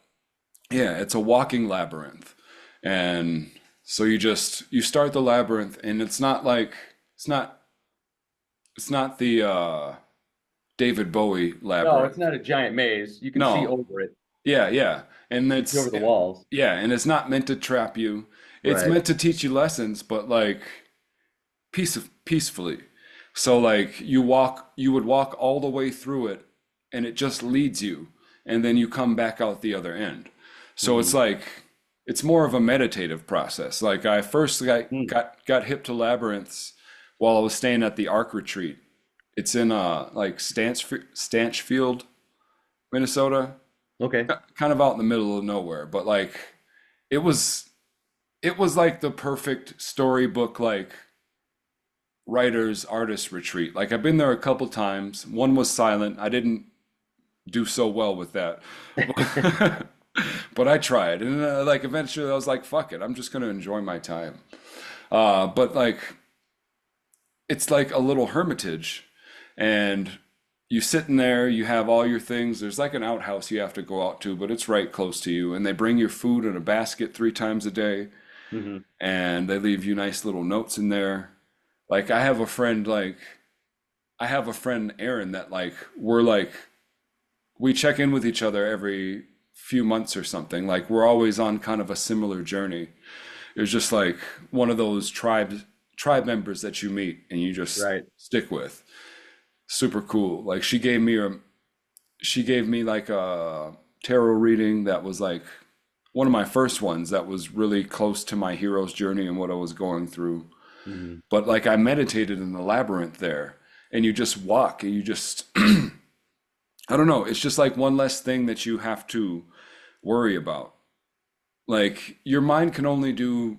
yeah, it's a walking labyrinth. And so you start the labyrinth and it's not it's not the David Bowie No, it's labyrinth. not a giant maze. You can see No. over it. Yeah, yeah. And You can see over it's the walls. yeah, and it's not meant to trap you. It's Right. meant to teach you lessons, but like peacefully. So like you would walk all the way through it and it just leads you and then you come back out the other end. So it's Hmm. like it's more of a meditative process. Like I first Hmm. got hip to labyrinths while I was staying at the Ark Retreat. It's in like Stanchfield, Minnesota, Okay. kind of out in the middle of nowhere, but like it was it was like the perfect storybook like writers artist retreat. Like I've been there a couple times. One was silent. I didn't do so well with that. But I tried. And like eventually I was like fuck it. I'm just going to enjoy my time. But like it's like a little hermitage and you sit in there, you have all your things. There's like an outhouse you have to go out to, but it's right close to you. And they bring your food in a basket 3 times a day, Hmm. and they leave you nice little notes in there. Like I have a friend Aaron that like we check in with each other every few months or something. Like we're always on kind of a similar journey. It was just like one of those tribe members that you meet and you just Right. stick with. Super cool. Like she gave me like a tarot reading that was like one of my first ones that was really close to my hero's journey and what I was going through. Hmm. But like I meditated in the labyrinth there and you just walk and you just I don't know, it's just like one less thing that you have to worry about. Like your mind can only do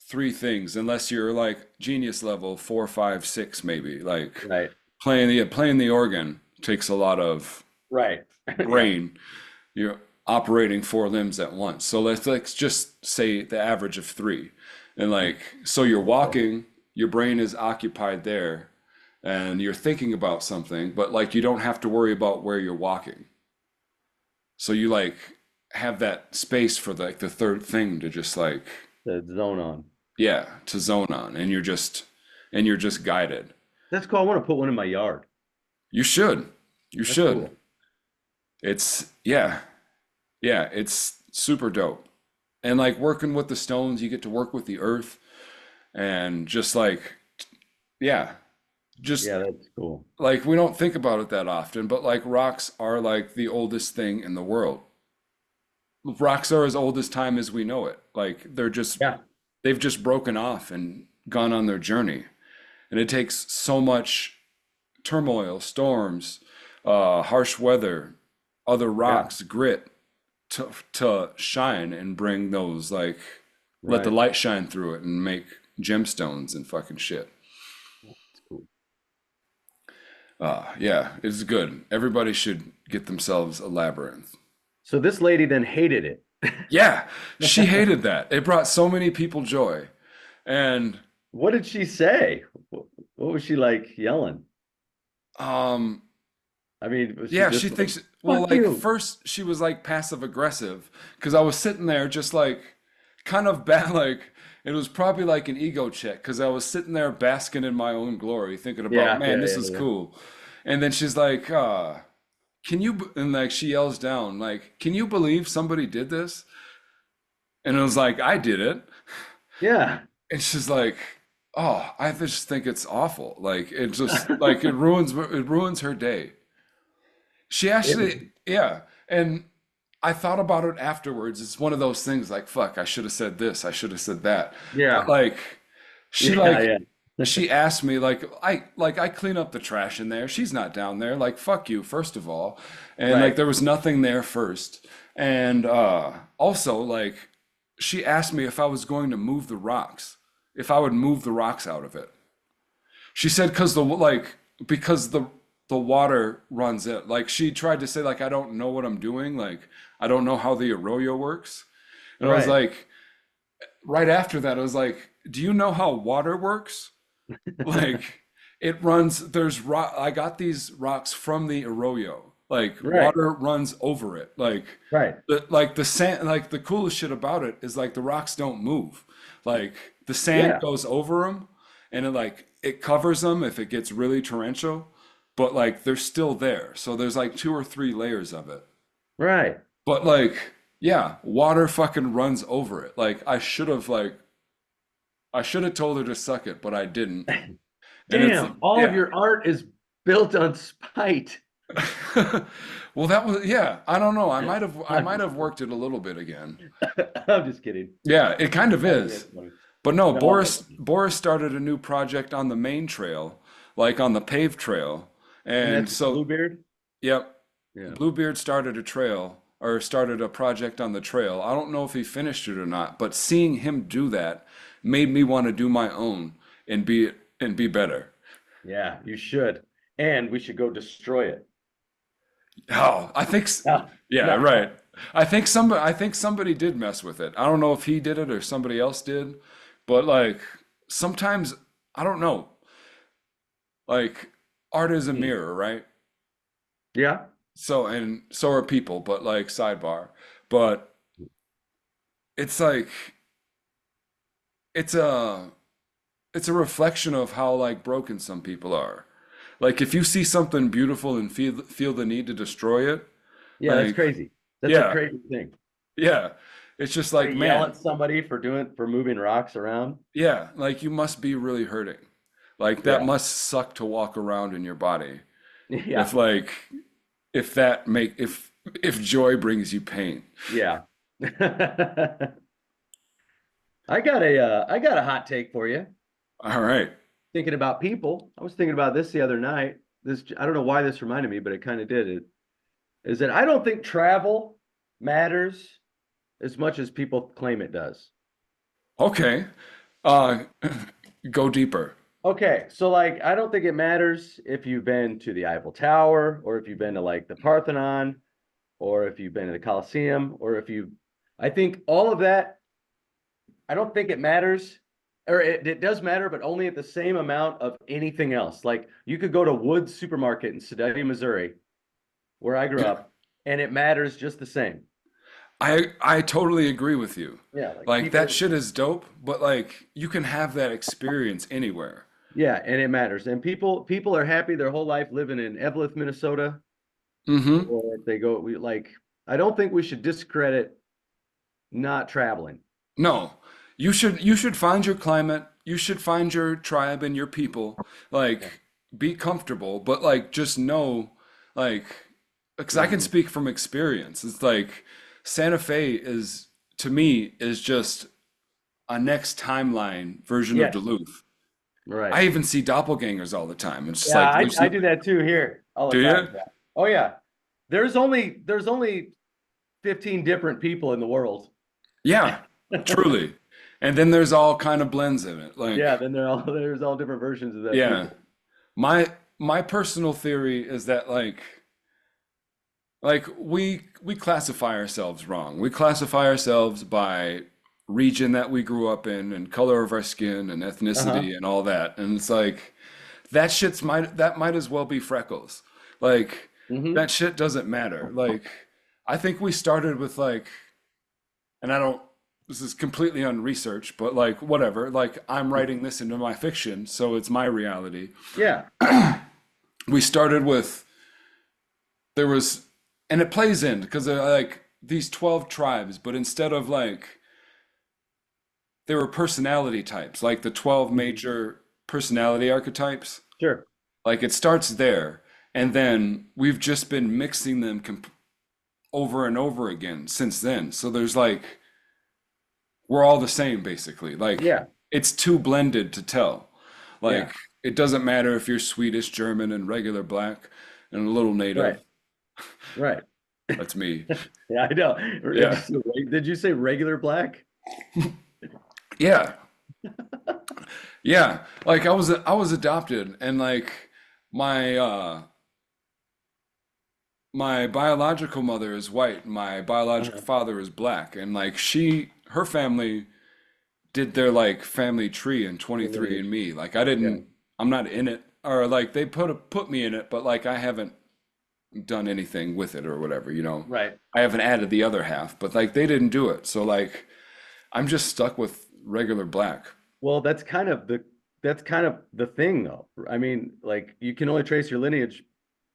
three things unless you're like genius level 4, 5, 6 maybe. Like Right. playing the organ takes a lot of Right. Yeah. brain. You're operating four limbs at once. So let's just say the average of three. And like so you're walking, your brain is occupied there and you're thinking about something, but like you don't have to worry about where you're walking. So you like have that space for like the third thing to just like The zone on. yeah, to zone on and you're just guided. That's cool. I want to put one in my yard. You should. You That's should. cool. It's yeah. Yeah, it's super dope. And like working with the stones, you get to work with the earth and just like yeah, just Yeah, that's cool. like we don't think about it that often, but like rocks are like the oldest thing in the world. Rocks are as old as time as we know it. Like Yeah. they've just broken off and gone on their journey. And it takes so much turmoil, storms, harsh weather, other Yeah. rocks, grit to shine and bring those like let the Right. light shine through it and make gemstones and fucking shit. That's cool. Yeah, it's good. Everybody should get themselves a labyrinth. So this lady then hated it. Yeah, she hated that. It brought so many people joy. And What did she say? What was she like yelling? um I mean, was she yeah, she just like, thinks well fuck like you? first she was like passive aggressive because I was sitting there just like kind of bad like it was probably like an ego check because I was sitting there basking in my own glory thinking about Yeah, man yeah, this yeah, is yeah. cool. And then she's like can you and like she yells down like can you believe somebody did this? And it was like I did it. Yeah. And she's like, "Oh, I just think it's awful. Like it just like it ruins her day." She It- actually, yeah. And I thought about it afterwards. It's one of those things like, fuck, I should have said this, I should have said that. But yeah. like she Yeah, like yeah. she asked me like I clean up the trash in there. She's not down there. Like fuck you, first of all. And like Right. there was nothing there first. And also like she asked me if I was going to move the rocks, if I would move the rocks out of it. She said because the water runs it. Like she tried to say like I don't know what I'm doing, like I don't know how the arroyo works. And I was Right. like right after that I was like, "Do you know how water works?" Like it runs, there's rock, I got these rocks from the arroyo. Like Right. water runs over it. Right. The sand, like the coolest shit about it is like the rocks don't move. Like the sand Yeah. goes over them and it covers them if it gets really torrential, but like they're still there. So there's like two or three layers of it. Right. But like yeah, water fucking runs over it. I should have told her to suck it, but I didn't. And it's Damn, all of yeah. your art is built on spite. Well, that was yeah. I don't know. I I'm might just, have worked it a little bit again. I'm just kidding. Yeah, it kind of I think is. that's funny. But no, No, Boris started a new project on the main trail, like on the paved trail. and And that's so, Bluebeard? yep, Yeah. Bluebeard started a trail or started a project on the trail. I don't know if he finished it or not, but seeing him do that made me want to do my own and be better. Yeah, you should. And we should go destroy it. Oh, No, yeah, no. right. I think somebody did mess with it. I don't know if he did it or somebody else did, but like sometimes I don't know. Like art is a Hmm. mirror, right? Yeah. So and so are people, but like sidebar. But it's like it's a it's a reflection of how like broken some people are. Like if you see something beautiful and feel the need to destroy it, Yeah, that's like crazy. That's a yeah, crazy thing. yeah. It's just Or like, yell man, at somebody for moving rocks around. yeah, like you must be really hurting. Like that Yeah. must suck to walk around in your body. If Yeah. like if that make if joy brings you pain. Yeah. I got a hot take for you. All right. Thinking about people. I was thinking about this the other night. This I don't know why this reminded me, but it kind of did. It is that I don't think travel matters as much as people claim it does. Okay. Uh go deeper. Okay, so like I don't think it matters if you've been to the Eiffel Tower or if you've been to like the Parthenon or if you've been to the Colosseum or if you I think all of that I don't think it matters or it does matter, but only at the same amount of anything else. Like you could go to Wood's Supermarket in Sedalia, Missouri, where I grew up, and it matters just the same. I totally agree with you. Yeah, like Like that people, shit is dope, but like you can have that experience anywhere. yeah, and it matters. And people are happy their whole life living in Evelyn, Minnesota, Mm-hmm. or if they go, we like, I don't think we should discredit not traveling. No, you should find your climate, you should find your tribe and your people. Yeah. Like be comfortable, but like just know like because I can Mhm. speak from experience. It's like Santa Fe is to me is just a next timeline version of Yes, Duluth. right. I even see doppelgangers all the time. It's just Yeah, like I do that too here all the do you? time. Yeah. Oh yeah. There's only 15 different people in the world. Yeah, truly. And then there's all kind of blends in it. Yeah, Like, then there's all different versions of that yeah. people. My personal theory is that like we classify ourselves wrong. We classify ourselves by region that we grew up in and color of our skin and Uh-huh. ethnicity and all that. And it's like that might as well be freckles. Like Hmm. that shit doesn't matter. Like I think we started with like and I don't this is completely unresearched, but like whatever. Like I'm writing this into my fiction, so it's my reality. Yeah. We started with there was and it plays in because like these 12 tribes, but instead of like there were personality types, like the 12 Mhm. major personality archetypes. Sure. Like it starts there, and then we've just been mixing them over and over again since then. So there's like we're all the same basically. Like Yeah. it's too blended to tell. Yeah. Like, it doesn't matter if you're Swedish, German, and regular black and a little native. Right. Right. That's me. Yeah, I know. Yeah. Did you say regular black? Yeah. Yeah. Like I was adopted and like my my biological mother is white, my biological Uh-huh. father is black, and like her family did their like family tree in The 23 and lineage. Me. Like I Yeah. didn't I'm not in it or like they put me in it, but like I haven't done anything with it or whatever, you know. Right. I haven't added the other half, but like they didn't do it. So like I'm just stuck with regular black. Well, that's kind of the thing though. I mean, like you can only trace your lineage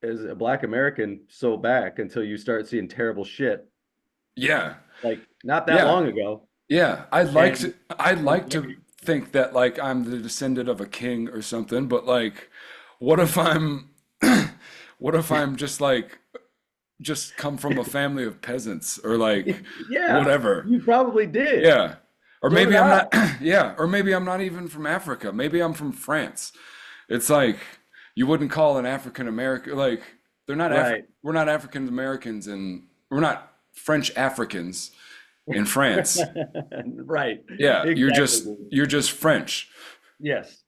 as a black American so back until you start seeing terrible shit Yeah. like not that Yeah. long ago. Yeah. And I'd like to think that like I'm the descendant of a king or something, but like what if I'm what if I'm just like just come from a family of peasants or like yeah, whatever. you probably did. Yeah. Or So did maybe I'm I. not, yeah, or maybe I'm not even from Africa. Maybe I'm from France. It's like you wouldn't call an African American like Right. we're not African Americans and we're not French Africans in France. Right. Yeah, Exactly. you're just French. Yes.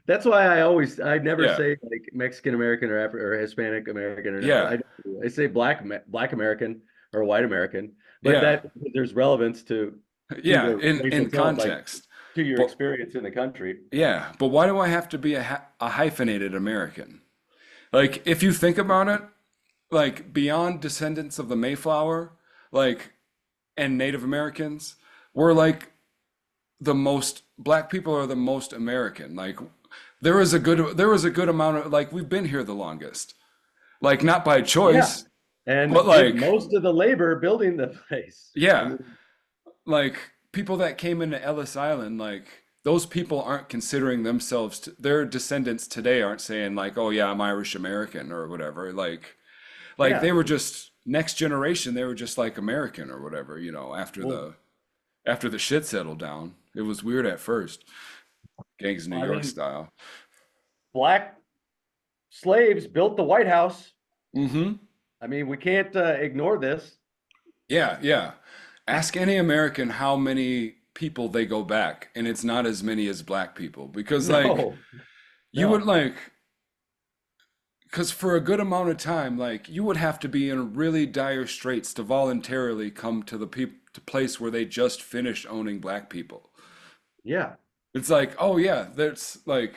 That's why I never Yeah. say like Mexican American or or Hispanic American or Yeah. I say black American or white American, but Yeah. that there's relevance to Yeah, the racial in tone, like context. to your But experience in the country. yeah, but why do I have to be a hyphenated American? Like if you think about it, like beyond descendants of the Mayflower, like and Native Americans, we're like the most black people are the most American. Like there was a good amount of like we've been here the longest. Like not by Yeah. choice, but And did like most of the labor building the place. I yeah, mean, like people that came into Ellis Island, like those people aren't considering themselves their descendants today aren't saying like, "Oh yeah, I'm Irish American" or whatever. Like yeah. they were just next generation, they were just like American or whatever, you know, Well, after the shit settled down. It was weird at first. Gangs of New I York mean, style. black slaves built the White House. Mm-hmm. I mean, we can't ignore this. Yeah, yeah. Ask any American how many people they go back, and it's not as many as black people. Because like No, you would no. like because for a good amount of time, like you would have to be in really dire straits to voluntarily come to the to place where they just finished owning black people. Yeah. It's like, oh yeah, there's like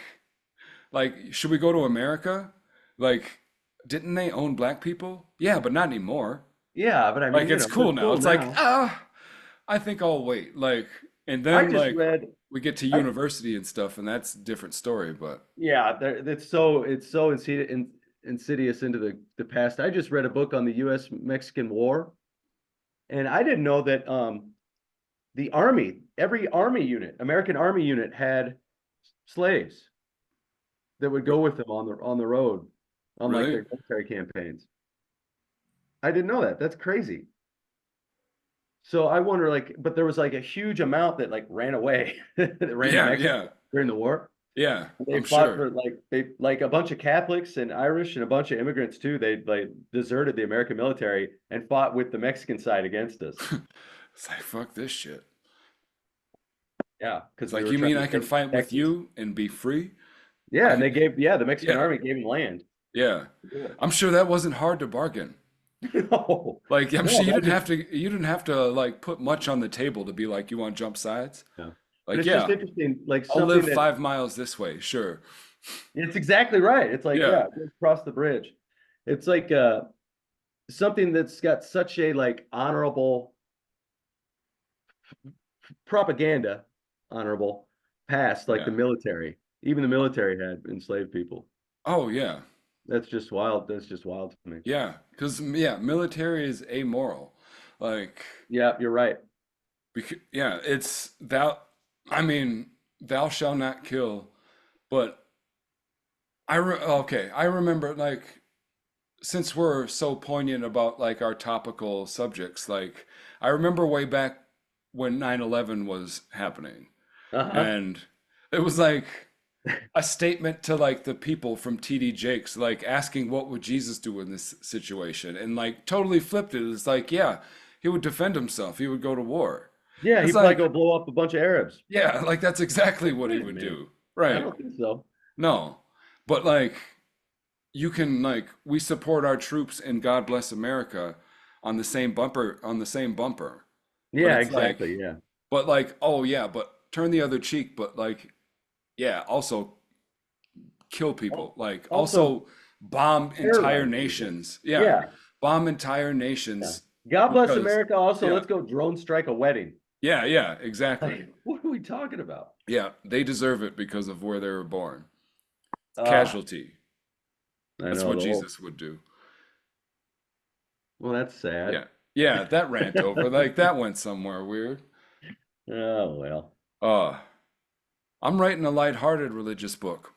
should we go to America? Like, didn't they own black people? Yeah, but not anymore. Yeah, but I mean, Like you it's know, they're cool now. cool It's like, now. I think I'll wait. Like, and I then just like read, we get to I university and stuff, and that's a different story. But yeah, it's so insidious into the past. I just read a book on the U.S. Mexican War, and I didn't know that the army, every army unit, American army unit had slaves that would go with them on the road on like really, their military campaigns. I didn't know that. That's crazy. So I wonder, like, but there was like a huge amount that like ran away, that ran to yeah, Mexico yeah, during the war. yeah, They I'm fought sure. for they like a bunch of Catholics and Irish and a bunch of immigrants too. They like deserted the American military and fought with the Mexican side against us. It's like fuck this shit. Yeah, It's because we like were you trying mean to I can take fight with Texas. you and be free? Yeah, and I they gave the Mexican yeah, army gave him land. yeah. Yeah. I'm sure that wasn't hard to bargain. No, Like I'm no, sure but I just you didn't have to like put much on the table to be like you want to jump sides. yeah. But Like it's just yeah, interesting, like I'll something live that 5 miles this way, sure. it's exactly right. It's like, Yeah, yeah, just cross the bridge. It's like something that's got such a like honorable propaganda, honorable past, like the yeah. military. Even the military had enslaved people. Oh yeah, That's just wild. That's just wild to me. yeah. Because yeah, military is amoral. Like, Yeah, you're right. yeah, it's thou. I mean, thou shall not kill. But okay, I remember like since we're so poignant about like our topical subjects, like I remember way back when 9/11 was happening, Uh-huh. and it was like. a statement to like the people from TD Jakes, like asking what would Jesus do in this situation, and like totally flipped it. It's like, yeah, he would defend himself. He would go to war. Yeah, It's he'd probably like, go blow up a bunch of Arabs. yeah, like that's exactly Like, what he wait a would minute. do. I Right. don't think so. No. But like you can like we support our troops in God Bless America on the same bumper. But Yeah, it's like exactly. Yeah. but like, oh yeah, but turn the other cheek, but like yeah, also kill people. Like Also, also bomb entire terrorize people. nations. Yeah. Yeah. Bomb entire Yeah. nations God bless because America. Also, yeah. let's go drone strike a wedding. Yeah, yeah, exactly. Like, what are we talking about? Yeah, they deserve it because of where they were born. Ah, Casualty. I That's know what the whole. Jesus would do. Well, that's sad. Yeah. Yeah, that rant over. Like that went somewhere weird. Oh well. Uh, I'm writing a lighthearted religious book.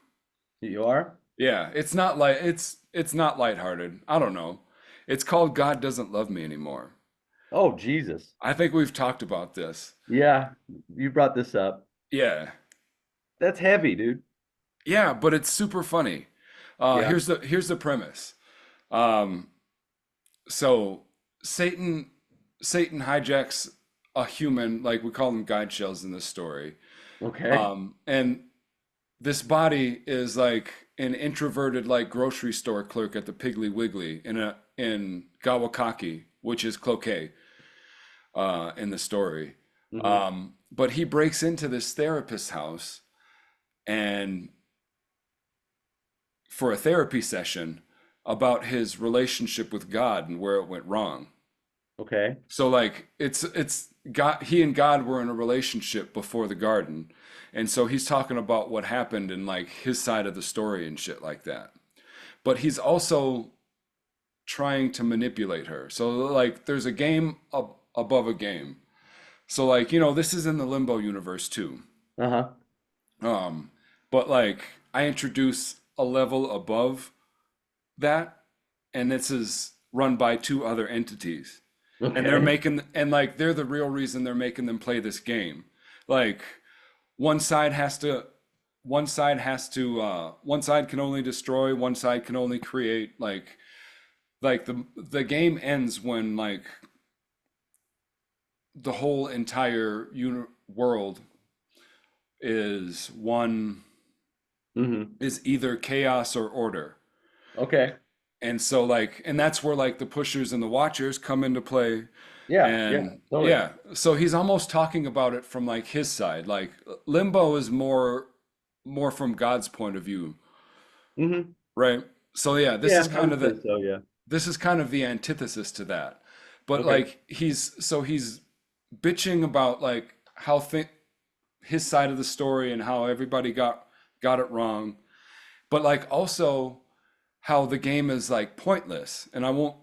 You are? Yeah, it's not lighthearted. I don't know. It's called God Doesn't Love Me Anymore. Oh, Jesus. I think we've talked about this. Yeah, you brought this up. Yeah. That's heavy, dude. Yeah, but it's super funny. Yeah. Here's the premise. Um, so Satan hijacks a human, like we call them guide shells in this story. Okay. And this body is like an introverted like grocery store clerk at the Piggly Wiggly in Gawakaki, which is Cloquet, in the story. Hmm. But he breaks into this therapist's house and for a therapy session about his relationship with God and where it went wrong. Okay. So like it's God, he and God were in a relationship before the garden. And so he's talking about what happened and like his side of the story and shit like that. But he's also trying to manipulate her. So like there's a game above a game. So like, this is in the Limbo universe too. Uh-huh. Um, but like I introduce a level above that, and this is run by two other entities. And they're Okay. making and like they're the real reason they're making them play this game. Like one side has to one side can only destroy, one side can only create. Like the game ends when like the whole entire world is one Hmm. is either chaos or order. Okay. And so like and that's where like the pushers and the watchers come into play. Yeah, yeah, And totally. yeah, so he's almost talking about it from like his side. Like limbo is more from God's point of view, Hmm. right? So yeah, Yeah, I would say so, yeah. this is kind of the antithesis to that. But Okay. like he's bitching about like how his side of the story and how everybody got it wrong. But like also how the game is like pointless. And I won't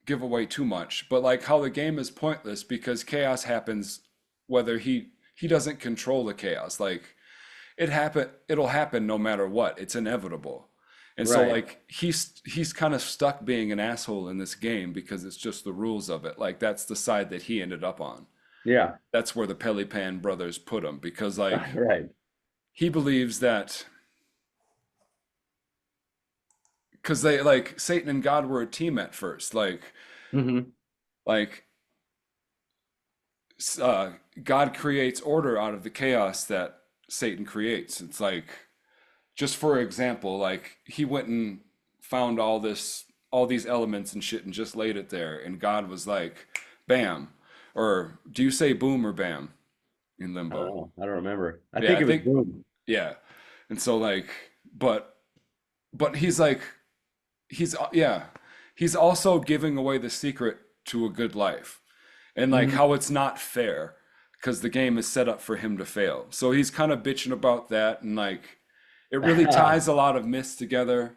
give away too much, but like how the game is pointless because chaos happens whether he doesn't control the chaos. Like it'll happen no matter what. It's inevitable. And so Right. like he's kind of stuck being an asshole in this game because it's just the rules of it. Like that's the side that he ended up on. Yeah. That's where the Pelipan brothers put him because like Right. he believes that because they like Satan and God were a team at first. Hmm. Like uh, God creates order out of the chaos that Satan creates. It's like, just for example, like he went and found all these elements and shit and just laid it there. And God was like, bam. Or do you say boom or bam in I don't limbo? know. I don't remember. I Yeah, think I it was think, boom. yeah. And so like, but, but he's like, yeah, he's also giving away the secret to a good life and like Hmm. how it's not fair because the game is set up for him to fail. So he's kind of bitching about that and like it really ties a lot of myths together.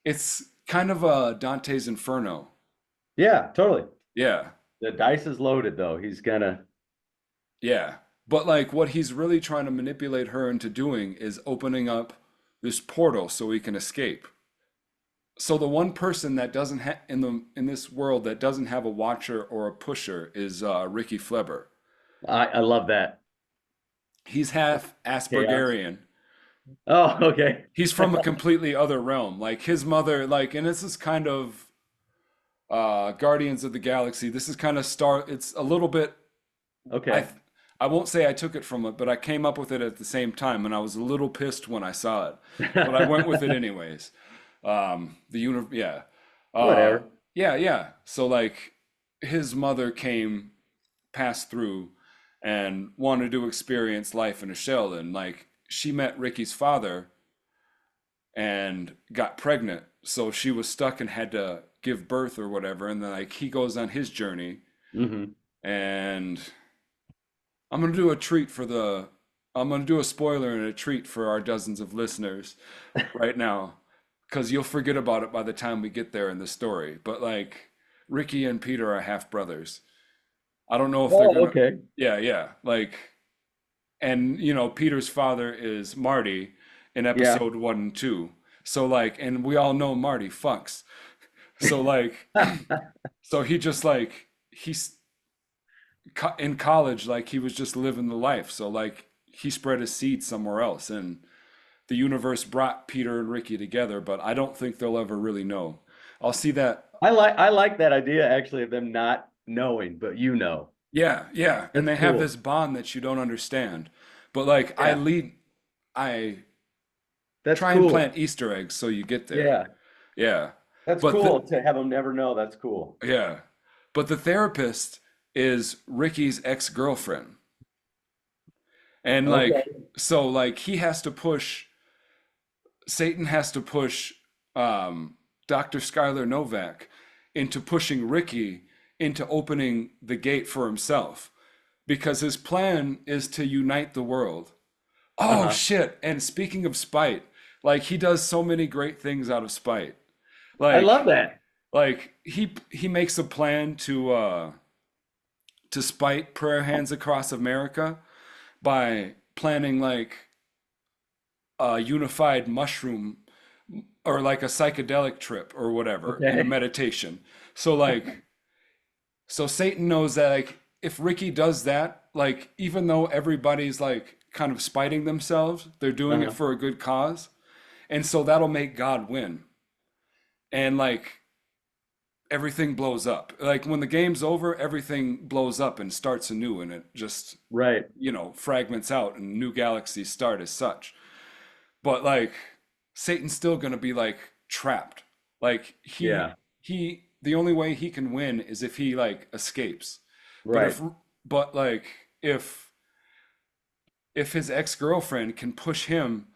It's kind of a Dante's Inferno. Yeah, totally. Yeah. The dice is loaded though. He's gonna. Yeah. But like what he's really trying to manipulate her into doing is opening up this portal so he can escape. So the one person that doesn't have in this world that doesn't have a watcher or a pusher is Ricky Fleber. I love that. He's half Chaos. Aspergerian, Oh, okay. He's from a completely other realm. Like his mother, like, and this is kind of Guardians of the Galaxy. This is kind of Star. It's a little bit. I Okay. th- I won't say I took it from it, but I came up with it at the same time, and I was a little pissed when I saw it, but I went with it anyways. Yeah, uh, Whatever. yeah. So like, his mother passed through, and wanted to experience life in a shell, and like she met Ricky's father and got pregnant, so she was stuck and had to give birth or whatever, and then like he goes on his journey, Hmm. and I'm gonna do a treat for the. I'm gonna do a spoiler and a treat for our dozens of listeners right now, because you'll forget about it by the time we get there in the story. But like, Ricky and Peter are half brothers. I don't know if they're Oh, gonna. okay. Yeah, yeah. Like, and Peter's father is Marty in Yeah. episode 1 and 2. So like, and we all know Marty fucks. So like, so he just like he's in college, like he was just living the life. So like he spread his seed somewhere else, and the universe brought Peter and Ricky together. But I don't think they'll ever really know. I'll see that. I like that idea actually of them not knowing, but you know. Yeah, yeah, and That's they have cool. this bond that you don't understand. But like Yeah. I That's try and cool. plant Easter eggs so you get there. Yeah. Yeah, That's but cool to have them never know. That's cool. yeah, but the therapist is Ricky's ex-girlfriend. And like, Okay. so like Satan has to push Dr. Skylar Novak into pushing Ricky into opening the gate for himself, because his plan is to unite the world. Oh Uh-huh. shit. And speaking of spite, like he does so many great things out of spite. I love Like that. he makes a plan to spite prayer hands across America by planning like a unified mushroom or like a psychedelic trip or whatever in a Okay. meditation. So like, so Satan knows that like if Ricky does that, like even though everybody's like kind of spiting themselves, they're doing it Uh-huh. for a good cause. And so that'll make God win. And like everything blows up. Like when the game's over, everything blows up and starts anew, and it just, Right. fragments out and new galaxies start as such. But like Satan's still gonna be like trapped. Like Yeah. the only way he can win is if he like escapes. But Right. like if his ex-girlfriend can push him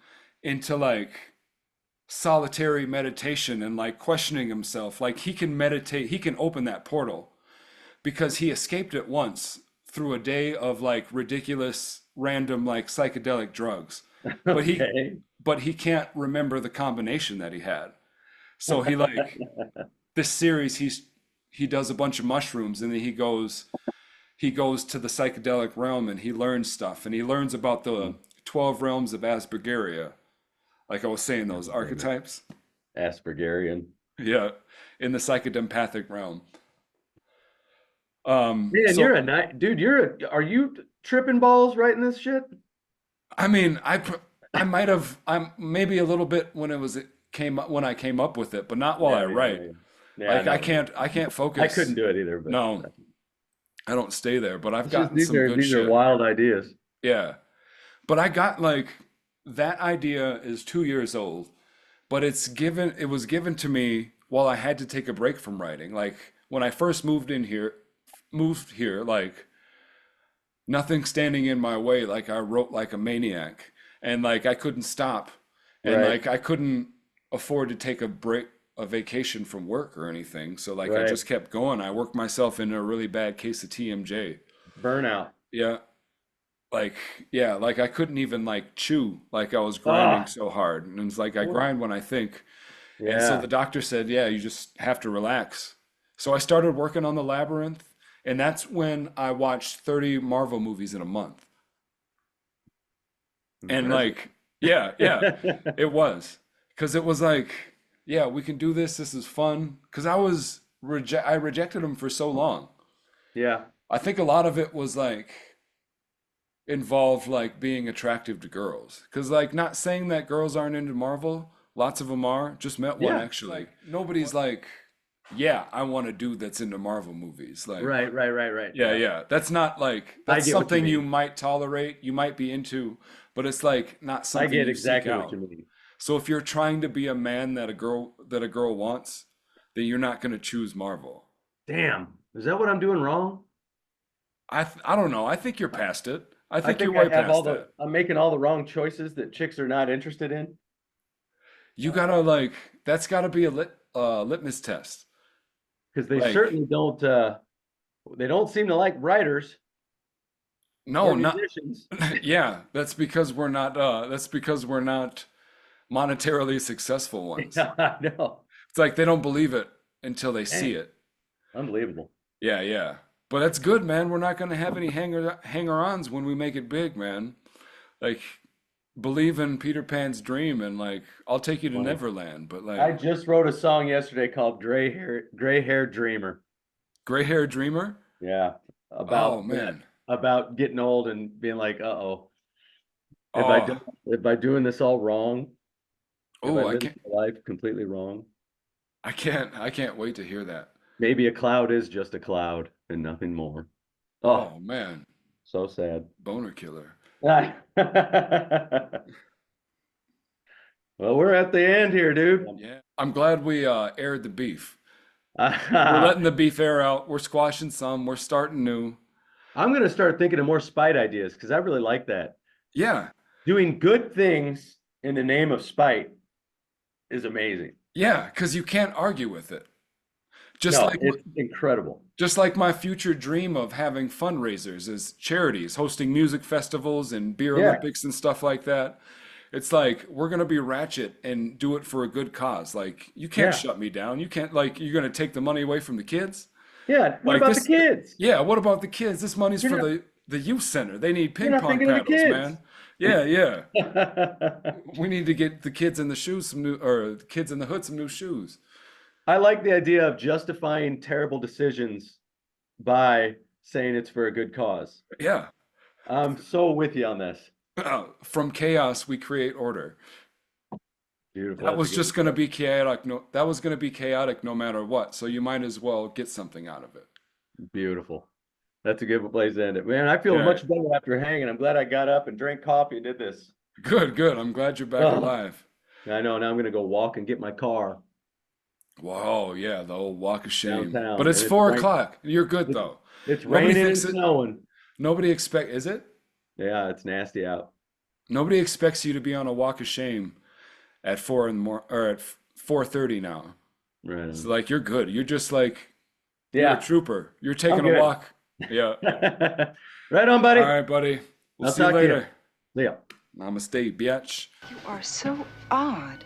into like solitary meditation and like questioning himself, like he can meditate, he can open that portal, because he escaped it once through a day of like ridiculous random like psychedelic drugs. But Okay. he can't remember the combination that he had. So he like this series he does a bunch of mushrooms, and then he goes to the psychedelic realm and he learns stuff, and he learns about the 12 realms of Aspergeria. Like I was saying, those Damn it. archetypes. Aspergerian. Yeah, in the psychodempathic realm. Man, you're So a night dude. Are you tripping balls writing this shit? I mean, I might have, I'm maybe a little bit when it came up when I came up with it, but not while I Yeah, yeah, write. yeah. Yeah, Like no. I can't I couldn't focus. do it either, but No, I don't stay there, but I've it's just gotten some good these are shit. wild ideas. Yeah. But I got like that idea is 2 years old, but it was given to me while I had to take a break from writing. Like when I first moved here, like nothing standing in my way. Like I wrote like a maniac, and like I couldn't stop, and Right, like I couldn't afford to take a vacation from work or anything. So like I right. just kept going. I worked myself into a really bad case of TMJ. Burnout. Yeah. Like, yeah, like I couldn't even like chew, like I was grinding Ah, so hard. And it's like I what? grind when I think. And so the Yeah. doctor said, yeah, you just have to relax. So I started working on the labyrinth, and that's when I watched 30 Marvel movies in a month. And Impressive. like, yeah, yeah, it was. Because it was like, yeah, we can do this. This is fun. Because I rejected them for so long. Yeah. I think a lot of it was like, involved like being attractive to girls. Because like not saying that girls aren't into Marvel, lots of them are. Just met one Yeah. actually. Like nobody's like, yeah, I want a dude that's into Marvel movies. Like, Right. yeah, yeah. That's not like I that's get what you something you mean. might tolerate, you might be into, but it's like not I something get you seek exactly what out. you mean. So if you're trying to be a man that a girl wants, then you're not going to choose Marvel. Damn, is that what I'm doing wrong? I don't know. I think you're past it. I I think you're think I way have all past the, that. I'm making all the wrong choices that chicks are not interested in. You gotta like that's gotta be a litmus test. Because they Like certainly don't, they don't seem to like writers no, or not musicians. yeah. That's because we're not monetarily successful ones. Yeah, I know. It's like they don't believe it until they see Dang, it. unbelievable. Yeah, yeah. But that's good, man. We're not gonna have any hanger-ons when we make it big, man. Like believe in Peter Pan's dream and like I'll take you to Funny. Neverland, but I like just wrote a song yesterday called Gray Hair Dreamer. gray hair dreamer? Yeah, Oh about that, man. about getting old and being like, uh-oh, have I done, Oh, have I doing this all wrong? Have I oh, lived my life completely wrong? I can't wait to hear that. Maybe a cloud is just a cloud and nothing more. Oh, Oh man, so sad. boner killer. Well, we're at the end here, dude. Yeah. I'm glad we aired the beef. We're I'm letting the beef air out. We're squashing some. We're starting new. gonna start thinking of more spite ideas because I really like that. Yeah. Doing good things in the name of spite is amazing. Yeah, because you can't argue with it. Just No, like it's incredible. just like my future dream of having fundraisers as charities, hosting music festivals and beer Yeah, Olympics and stuff like that. It's like we're gonna be ratchet and do it for a good cause. Like you can't yeah, shut me down. You can't like you're gonna take the money away from the kids. yeah. What Like about the this, kids? yeah, what about the kids? This money's You're for not, the youth center. They need you're ping not pong thinking of the paddles, kids. man. Yeah, yeah. We need to get the kids in the shoes some new, or the kids in the hood some new shoes. I like the idea of justifying terrible decisions by saying it's for a good cause. Yeah. I'm so with you on this. From chaos, we create order. Beautiful. That That's a was good just going to be chaotic. No, that was going to be chaotic no matter what. So you might as well get something out of it. beautiful. That's a good place to end it. Man, I feel Yeah. much better after hanging. I'm glad I got up and drank coffee and did this. Good, good. I'm glad you're back Oh, alive. I know. Now I'm gonna go walk and get my car Whoa, yeah, the old walk of shame. But downtown. it's And 4 o'clock. You're good it's, though. it's Nobody raining and thinks it. snowing. Nobody expect. Is it? Yeah, it's nasty out. Nobody expects you to be on a walk of shame at 4 in the or at 4:30 now. Right It's on. like you're good. You're just like you're a Yeah, trooper. You're I'm taking a good. walk. Yeah. Right on, All buddy. right, buddy. We'll I'll see you talk to you. later. See ya. Namaste, bitch. You are so odd.